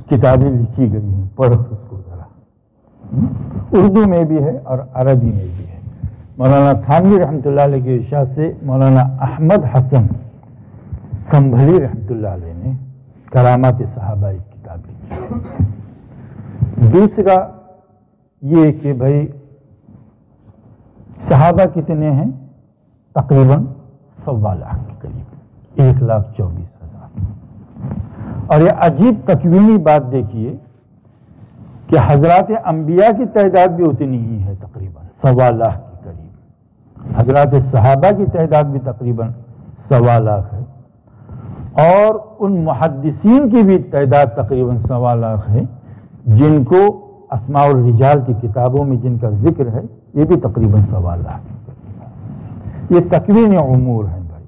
کتابیں لکھی گئی ہیں، پڑھو اس کو ذرا، اردو میں بھی ہے اور عربی میں بھی ہے۔ مولانا تھانوی رحمۃ اللہ علیہ کے ارشاد سے مولانا احمد حسن سنبھلی رحمۃ اللہ علیہ نے کرامات صحابہ ایک کتاب لکھی۔ دوسرا یہ کہ بھائی صحابہ کتنے ہیں؟ تقریباً 1.25 لاکھ کے قریب، 1,24,000۔ اور یہ عجیب تکوینی بات دیکھیے کہ حضرات انبیاء کی تعداد بھی اتنی ہی ہے، تقریباً 1.25 لاکھ کے قریب۔ حضرات صحابہ کی تعداد بھی تقریباً 1.25 لاکھ ہے، اور ان محدثین کی بھی تعداد تقریباً 1.25 لاکھ ہے جن کو اسماء الرجال کی کتابوں میں جن کا ذکر ہے، یہ بھی تقریباً 1.25 لاکھ۔ یہ تکوین امور ہیں بھائی،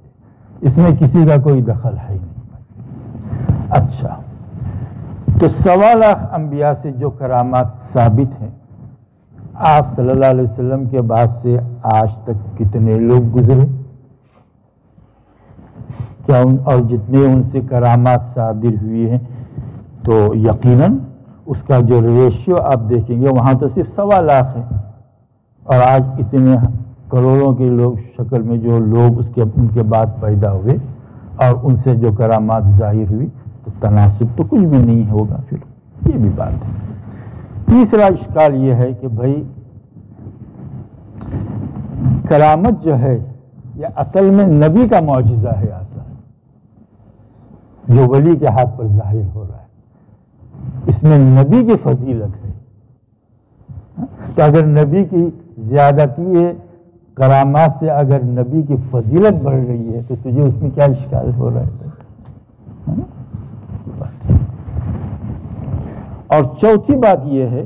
اس میں کسی کا کوئی دخل ہے ہی نہیں۔ اچھا، تو 1.25 لاکھ انبیاء سے جو کرامات ثابت ہیں، آپ صلی اللہ علیہ وسلم کے بعد سے آج تک کتنے لوگ گزرے؟ کیا اور جتنے ان سے کرامات صادر ہوئی ہیں تو یقیناً اس کا جو ریشیو آپ دیکھیں گے وہاں تو صرف 1.25 لاکھ ہے، اور آج اتنے کروڑوں کے لوگ شکل میں جو لوگ ان کے بعد پیدا ہوئے اور ان سے جو کرامات ظاہر ہوئی، تو تناسب تو کچھ بھی نہیں ہوگا۔ پھر یہ بھی بات ہے۔ تیسرا اشکال یہ ہے کہ بھائی کرامت جو ہے یہ اصل میں نبی کا معجزہ ہے، اصل جو ولی کے ہاتھ پر ظاہر ہو رہا ہے، اس میں نبی کی فضیلت ہے۔ تو اگر نبی کی زیادتی ہے کرامات سے، اگر نبی کی فضیلت بڑھ رہی ہے تو تجھے اس میں کیا اشکال ہو رہا ہے؟ اور چوتھی بات یہ ہے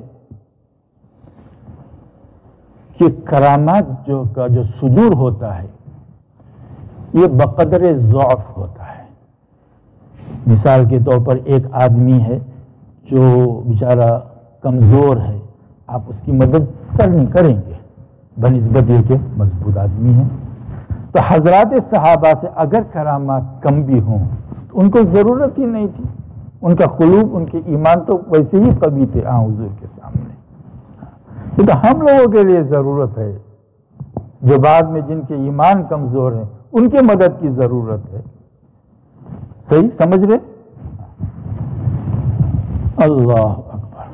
کہ کرامات کا جو صدور ہوتا ہے یہ بقدر ضعف ہوتا ہے۔ مثال کے طور پر ایک آدمی ہے جو بیچارہ کمزور ہے، آپ اس کی مدد کریں گے بنسبت یہ کہ مضبوط آدمی ہے۔ تو حضرات صحابہ سے اگر کرامات کم بھی ہوں تو ان کو ضرورت ہی نہیں تھی، ان کا قلوب، ان کے ایمان تو ویسے ہی قوی تھے حضور کے سامنے۔ یہ تو ہم لوگوں کے لیے ضرورت ہے جو بعد میں جن کے ایمان کمزور ہیں ان کے مدد کی ضرورت ہے۔ صحیح سمجھ رہے؟ اللہ اکبر۔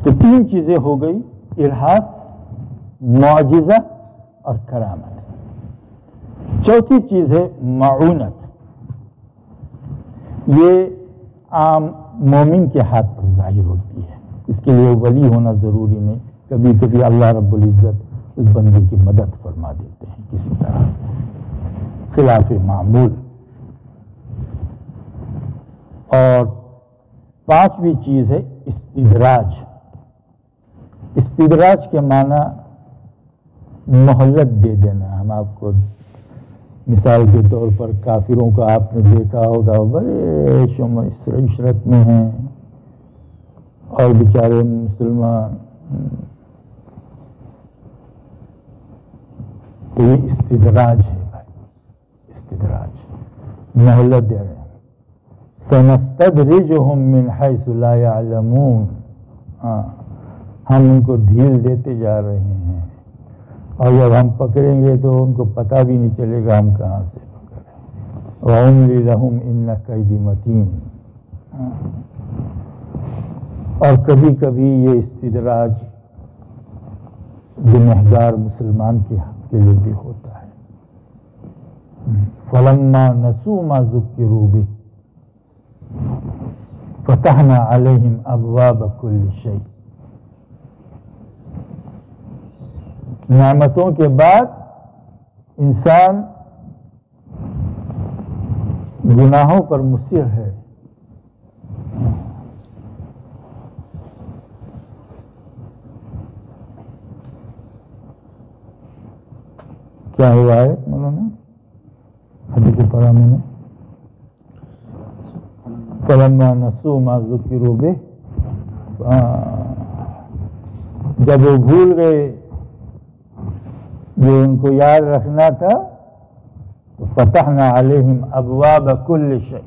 تو 3 چیزیں ہو گئی، ارہاس، معجزہ اور کرامت۔ چوتھی چیز ہے معونت۔ یہ عام مومن کے ہاتھ پر ظاہر ہوتی ہے، اس کے لیے ولی ہونا ضروری نہیں، کبھی کبھی اللہ رب العزت اس بندے کی مدد فرما دیتے ہیں کسی طرح سے، خلاف معمول۔ اور 5ویں چیز ہے استدراج۔ استدراج کے معنی مہلت دے دینا۔ ہم آپ کو مثال کے طور پر کافروں کو آپ نے دیکھا ہوگا، بڑے عشرت میں ہیں اور بیچارے مسلمان، تو یہ استدراج ہے بھائی، استدراج، مہلت دے رہے ہیں۔ سنستدرجهم من حیث لا يعلمون، ہم ان کو ڈھیل دیتے جا رہے ہیں، اور جب ہم پکڑیں گے تو ان کو پتہ بھی نہیں چلے گا ہم کہاں سے پکڑیں۔ وَأُمْلِي لَهُمْ إِنَّ كَيْدِي مَتِينٌ۔ اور کبھی کبھی یہ استدراج گنہگار مسلمان کے لیے بھی ہوتا ہے۔ فَلَمَّا نَسُوا مَا ذُكِّرُوا بِهِ فتحنا علیہم ابواب کل شیء۔ نعمتوں کے بعد انسان گناہوں پر مصر ہے، کیا ہوا ہے مولانا؟ حدیث پڑھا میں نے، فَلَمَّا نَسُوا مَا ذُكِّرُوا بِهِ، جب وہ بھول گئے جو ان کو یاد رکھنا تھا، تو فتحنا علیہم ابواب کل شیء،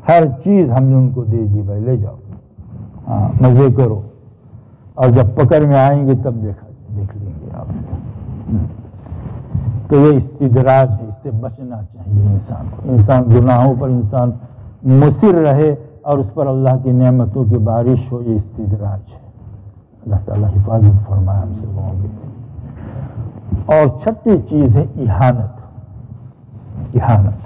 ہر چیز ہم نے ان کو دے دی، بھائی لے جاؤ، مزے کرو، اور جب پکڑ میں آئیں گے تب دیکھ لیں گے آپ۔ تو یہ استدراج ہے، اس سے بچنا چاہیے انسان کو۔ انسان گناہوں پر انسان مصر رہے اور اس پر اللہ کی نعمتوں کی بارش ہو، یہ استدراج ہے۔ اللہ تعالیٰ حفاظت فرمائے ہم سے لوگوں کی۔ اور 6ٹھی چیز ہے اہانت۔ اہانت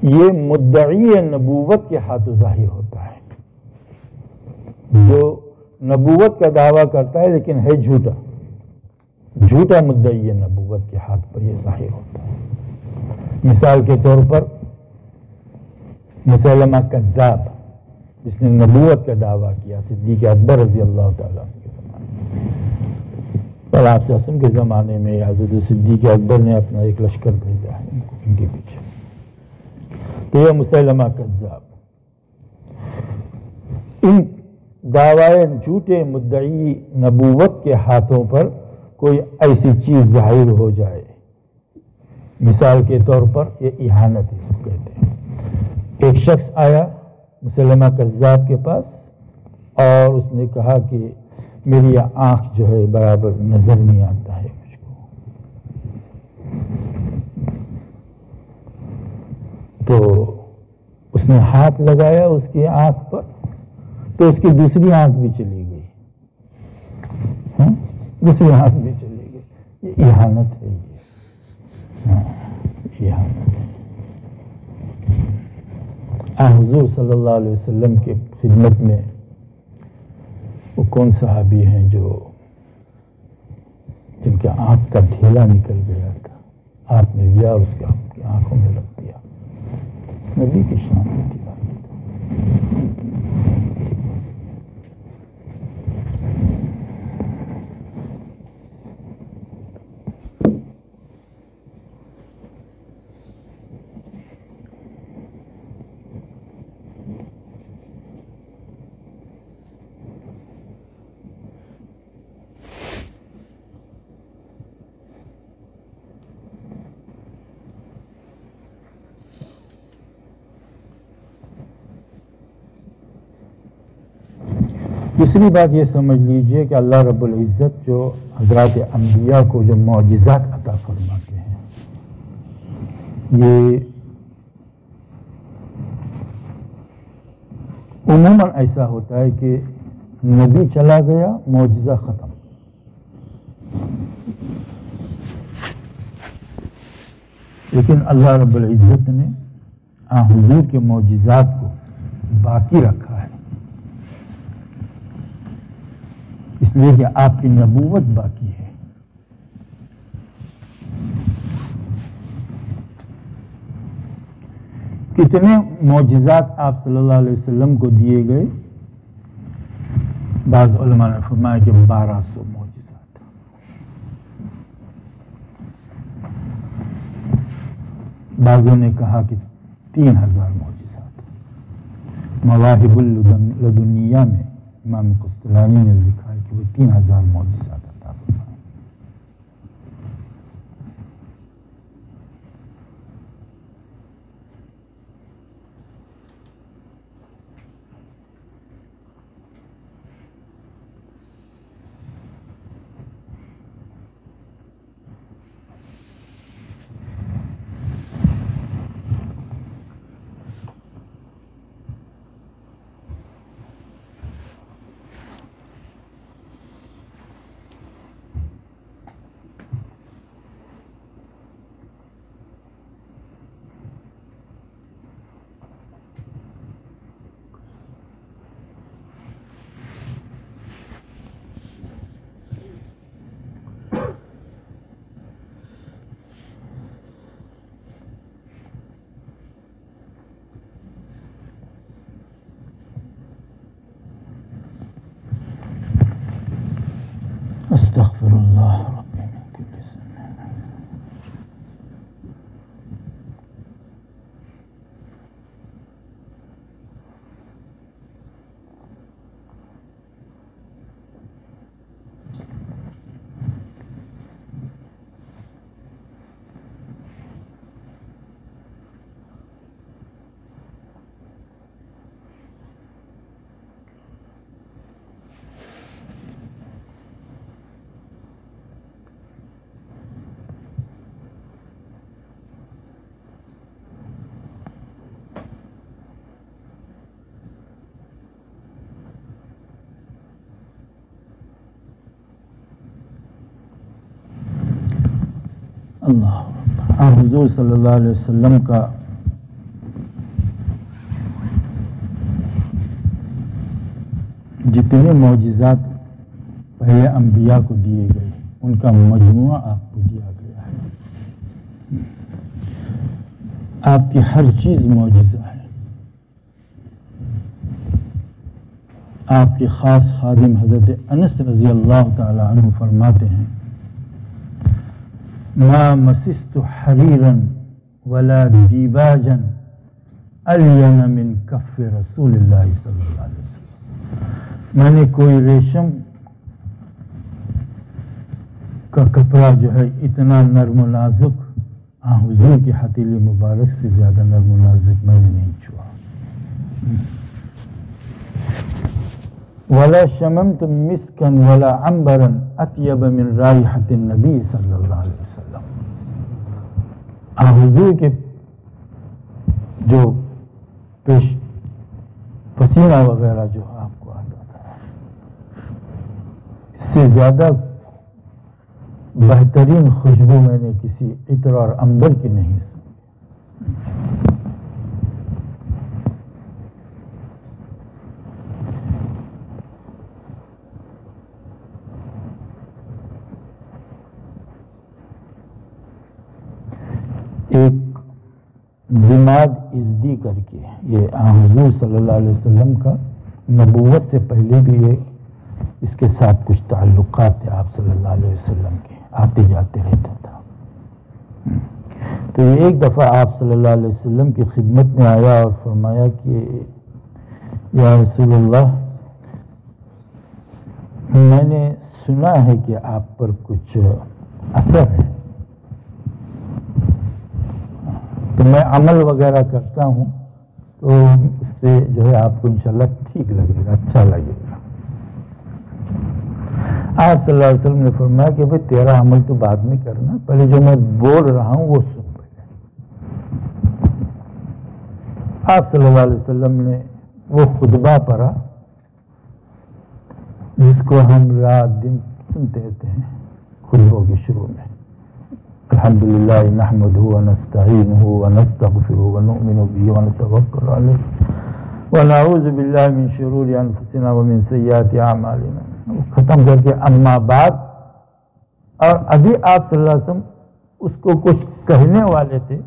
یہ مدعی نبوت کے ہاتھوں ظاہر ہوتا ہے، جو نبوت کا دعویٰ کرتا ہے لیکن ہے جھوٹا، جھوٹا مدعی نبوت کے ہاتھ پر یہ ظاہر ہوتا ہے۔ مثال کے طور پر مسلمہ کذاب، جس نے نبوت کا دعویٰ کیا صدیق اکبر رضی اللہ تعالیٰ عنہ کے زمانے میں، اور آپ صلی اللہ علیہ وسلم کے زمانے میں حضرت صدیق اکبر نے اپنا ایک لشکر بھیجا ہے ان کے پیچھے. تو یہ مسیلمہ کذاب، ان دعوائے جھوٹے مدعی نبوت کے ہاتھوں پر کوئی ایسی چیز ظاہر ہو جائے، مثال کے طور پر یہ اہانت اس کو کہتے ہیں. ایک شخص آیا مسیلمہ کذاب کے پاس اور اس نے کہا کہ میری آنکھ جو ہے برابر نظر نہیں آتا ہے مجھ کو. تو اس نے ہاتھ لگایا اس کی آنکھ پر تو اس کی دوسری آنکھ بھی چلی گئی. دوسری آنکھ بھی چلی گئی. یہ اہانت ہے. یہ اہانت ہے. حضور صلی اللہ علیہ وسلم کے خدمت میں وہ کون صحابی ہیں جن کے آنکھ کا ڈھیلا نکل گیا تھا، آپ نے لیا اور اس کے آپ کی آنکھوں میں رکھ دیا. نبی کی شان کی بات. دوسری بات یہ سمجھ لیجئے کہ اللہ رب العزت جو حضرات انبیاء کو جو معجزات عطا فرماتے ہیں، یہ عموماً ایسا ہوتا ہے کہ نبی چلا گیا معجزہ ختم. لیکن اللہ رب العزت نے حضور کے معجزات کو باقی رکھا ہے، اس لیے کہ آپ کی نبوت باقی ہے. کتنے معجزات آپ صلی اللہ علیہ وسلم کو دیے گئے؟ بعض علماء نے فرمایا کہ 1200 معجزات. بعضوں نے کہا کہ 3000 معجزات. مواہب اللدنیہ میں امام قسطلانی نے لکھا ہے کہ وہ 3000 معجزات عطا فرمائے. استغفر اللہ ربی من کل ذنب. اللہ حضور صلی اللہ علیہ وسلم کا جتنے معجزات پہلے انبیاء کو دیے گئے ان کا مجموعہ آپ کو دیا گیا ہے. آپ کی ہر چیز معجزہ ہے. آپ کے خاص خادم حضرت انس رضی اللہ تعالی عنہ فرماتے ہیں ما مسست حریرا ولا دیباجا الین من کف رسول اللہ صلی اللہ علیہ وسلم، میں نے کوئی ریشم کا کپڑا جو ہے اتنا نرم و نازک حضور کی ہتھیلی مبارک سے زیادہ نرم و نازک میں نے نہیں چھوا۔ ولا شممت مسکا ولا عنبرا اطیب من رائحۃ النبی صلی اللہ علیہ وسلم، حضور کے جو پیش پسینہ وغیرہ جو آپ کو آتا تھا، اس سے زیادہ بہترین خوشبو میں نے کسی عطر اور عنبر کی نہیں سنی۔ ایک ضماد ازدی کر کے، یہ حضور صلی اللہ علیہ وسلم کا نبوت سے پہلے بھی یہ اس کے ساتھ کچھ تعلقات تھے آپ صلی اللہ علیہ وسلم کے، آتے جاتے رہتا تھا۔ تو یہ ایک دفعہ آپ صلی اللہ علیہ وسلم کی خدمت میں آیا اور فرمایا کہ یا رسول اللہ، میں نے سنا ہے کہ آپ پر کچھ اثر ہے، تو میں عمل وغیرہ کرتا ہوں تو اس سے جو ہے آپ کو انشاءاللہ ٹھیک لگے گا، اچھا لگے گا۔ آپ صلی اللہ علیہ وسلم نے فرمایا کہ بھئی تیرا عمل تو بعد میں کرنا، پہلے جو میں بول رہا ہوں وہ سن پہلے۔ آپ صلی اللہ علیہ وسلم نے وہ خطبہ پڑھا جس کو ہم رات دن سنتے رہتے ہیں خطبوں کے شروع میں، الحمدللہ نحمدہ ونستعینہ ونستغفرہ ونؤمن بہ ونتوکل علیہ ونعوذ باللہ من شرور انفسنا ومن سیئات اعمالنا، ختم کر کے اما بعد، اور ابھی آپ صلی اللہ علیہ وسلم اس کو کچھ کہنے والے تھے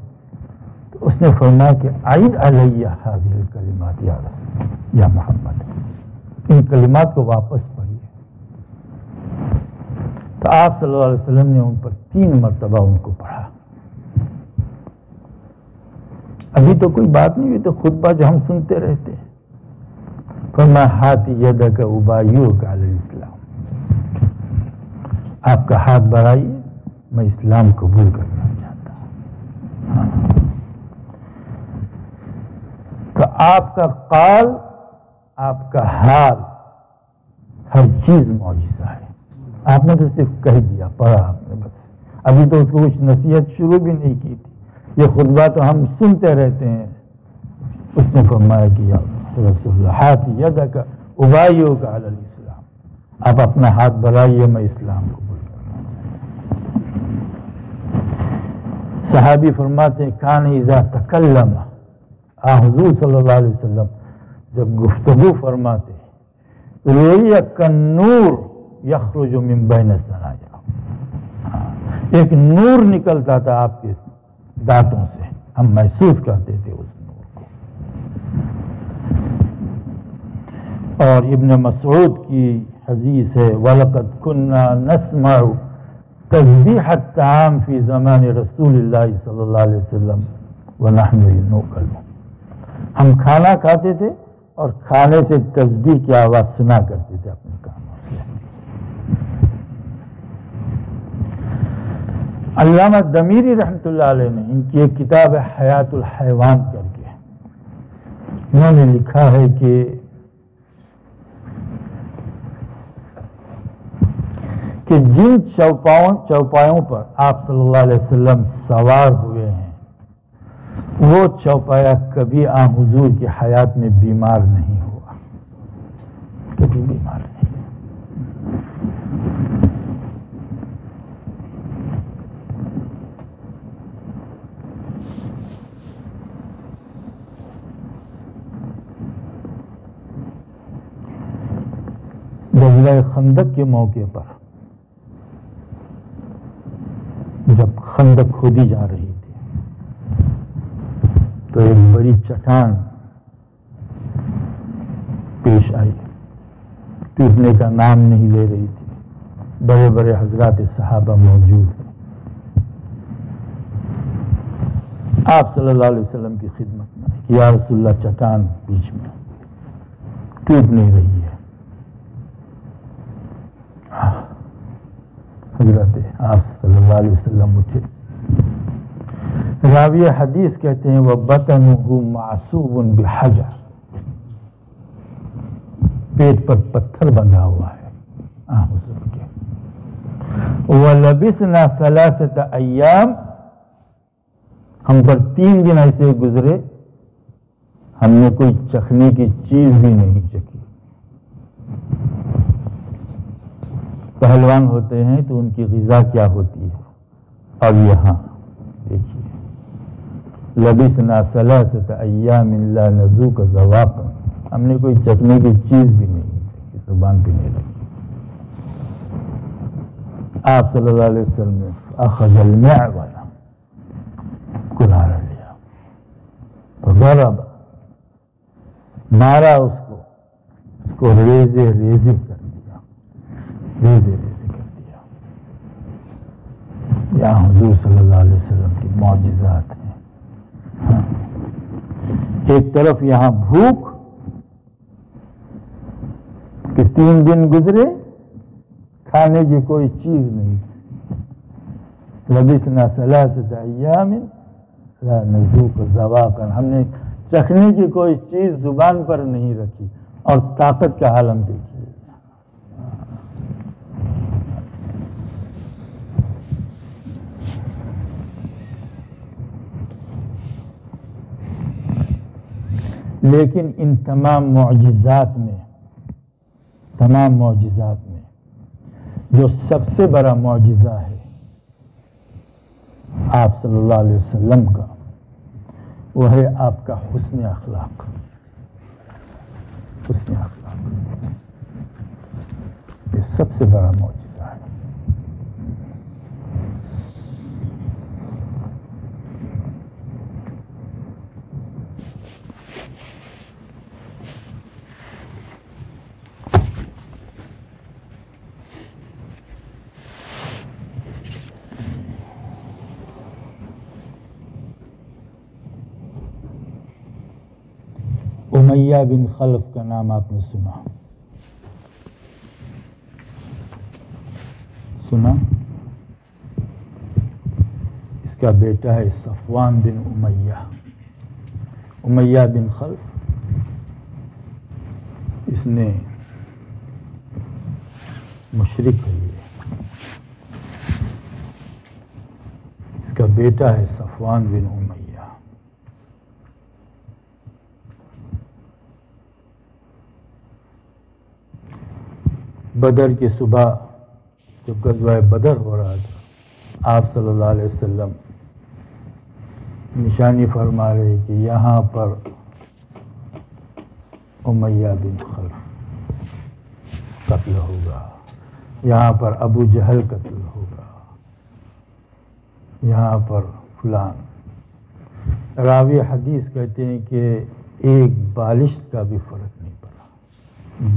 تو اس نے فرمایا کہ عید علیہ ہذہ الکلمات یا رسول یا محمد، ان کلمات کو واپس پڑھیے۔ تو آپ صلی اللہ علیہ وسلم نے ان پر 3 مرتبہ ان کو پڑھا۔ ابھی تو کوئی بات نہیں ہوئی، تو خطبہ جو ہم سنتے رہتے ہیں، فرمایا ہاتھ یدک ابایعک علی الاسلام، آپ کا ہاتھ بڑھائیے، میں اسلام قبول کرنا چاہتا ہوں۔ تو آپ کا قال، آپ کا حال، ہر چیز معجزہ ہے۔ آپ نے تو صرف کہہ دیا، پڑھا آپ نے بس، ابھی تو اس کو کچھ نصیحت شروع بھی نہیں کی تھی، یہ خطبہ تو ہم سنتے رہتے ہیں۔ اس نے فرمایا کہ یا رسول اللہ ہاتھ یدک ابایعک علی الاسلام، آپ اپنا ہاتھ بڑھائیے، میں اسلام قبول کرنا چاہتا ہوں۔ صحابی فرماتے ہیں کان اذا تکلم، حضور صلی اللہ علیہ وسلم جب گفتگو فرماتے روی کالنور یخرج من بین الثنایا، ایک نور نکلتا تھا آپ کے دانتوں سے، ہم محسوس کرتے تھے اس نور کو۔ اور ابن مسعود کی حدیث ہے وَلَقَدْ كُنَّا نَسْمَعُ تَسْبِيحَ الطَّعَامِ فِي زَمَانِ رسول اللہ صلی اللہ علیہ وسلم وَنَحْنُ نُؤْكَلُ، ہم کھانا کھاتے تھے اور کھانے سے تسبیح کی آواز سنا کرتے تھے اپنے کانوں سے۔ علامہ دمیری رحمۃ اللہ علیہ نے ان کی ایک کتاب ہے حیات الحیوان کر کے، انہوں نے لکھا ہے کہ جن چوپایوں پر آپ صلی اللہ علیہ وسلم سوار ہوئے ہیں وہ چوپایا کبھی حضور کی حیات میں بیمار نہیں ہوا، کبھی بیمار نہیں۔ غزوہ خندق کے موقع پر جب خندق کھودی جا رہی تھی تو ایک بڑی چٹان پیش آئی، ٹوٹنے کا نام نہیں لے رہی تھی، بڑے بڑے حضرات صحابہ موجود ہیں۔ آپ صلی اللہ علیہ وسلم کی خدمت میں کہ یا رسول اللہ چٹان بیچ میں ٹوٹ نہیں رہی ہے. حضرت آپ صلی اللہ علیہ وسلم اٹھے. راوی حدیث کہتے ہیں وَبَطَنُهُ مَعْصُوبٌ بِحَجَرٍ، پیٹ پر پتھر بندھا ہوا ہے. حضور کے وَلَبِثْنَا ثَلَاثَةَ أَيَّامٍ، ہم پر 3 دن ایسے گزرے ہم نے کوئی چکھنے کی چیز بھی نہیں چکھی. پہلوان ہوتے ہیں تو ان کی غذا کیا ہوتی ہے. اب یہاں دیکھیے لبثنا ثلاثة أيام لا نذوق ذواقا، ہم نے کوئی چکھنے کی چیز بھی نہیں چکی، زبان بھی نہیں رکھی. آپ صلی اللہ علیہ وسلم نے اخذ المعول، کلہاڑا لیا، فضرب، مارا اس کو ریزے ریزے کر دیا، ریزے ریزے کر دیا. یہاں حضور صلی اللہ علیہ وسلم کی معجزات ہیں. ایک طرف یہاں بھوک کہ 3 دن گزرے کھانے کی کوئی چیز نہیں. لبثنا ثلاثة أيام لا نذوق ذواقا، ہم نے چکھنے کی کوئی چیز زبان پر نہیں رکھی. اور طاقت کا عالم دیکھیے. لیکن ان تمام معجزات میں جو سب سے بڑا معجزہ ہے آپ صلی اللہ علیہ وسلم کا، وہ ہے آپ کا حسن اخلاق. حسن اخلاق یہ سب سے بڑا معجزہ ہے. امیہ بن خلف کا نام آپ نے سنا؟ اس کا بیٹا ہے صفوان بن امیہ. امیہ بن خلف اس نے مشرک ہے. اس کا بیٹا ہے صفوان بن امیہ. بدر کی صبح جب غزوہ بدر ہو رہا تھا، آپ صلی اللہ علیہ وسلم نشانی فرما رہے کہ یہاں پر امیہ بن خلف قتل ہوگا، یہاں پر ابو جہل قتل ہوگا، یہاں پر فلان. راوی حدیث کہتے ہیں کہ ایک بالشت کا بھی فرق نہیں پڑا.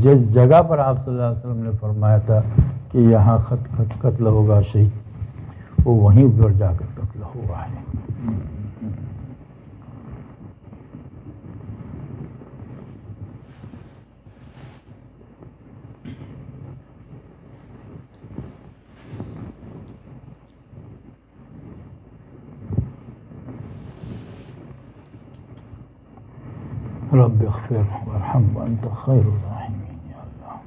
جس جگہ پر آپ صلی اللہ علیہ وسلم نے فرمایا تھا کہ یہاں قتل ہوگا شہید، وہ وہیں پر جا کر قتل ہوا ہے. رب اغفر وارحم وانت خیر الراحمین. یا اللہ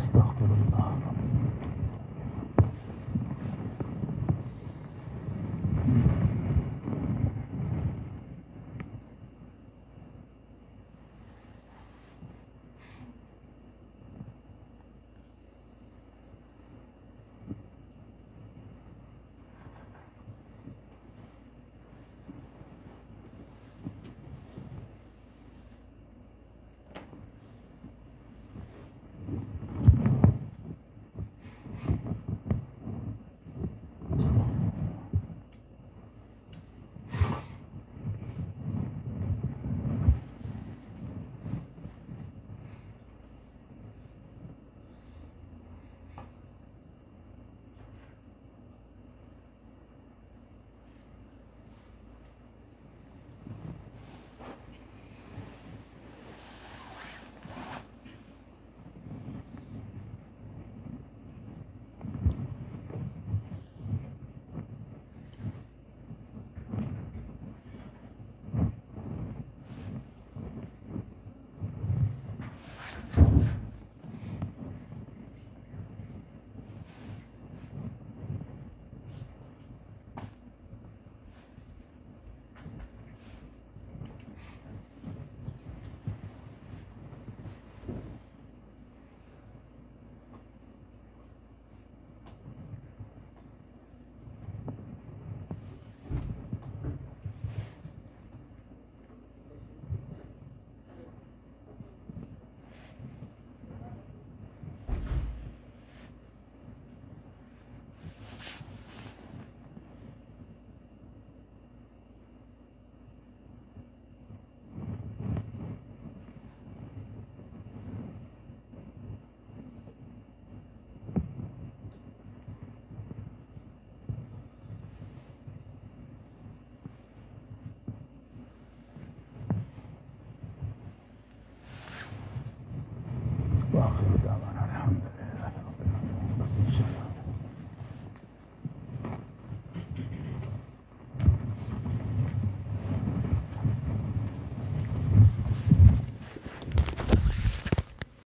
استغفر اللہ.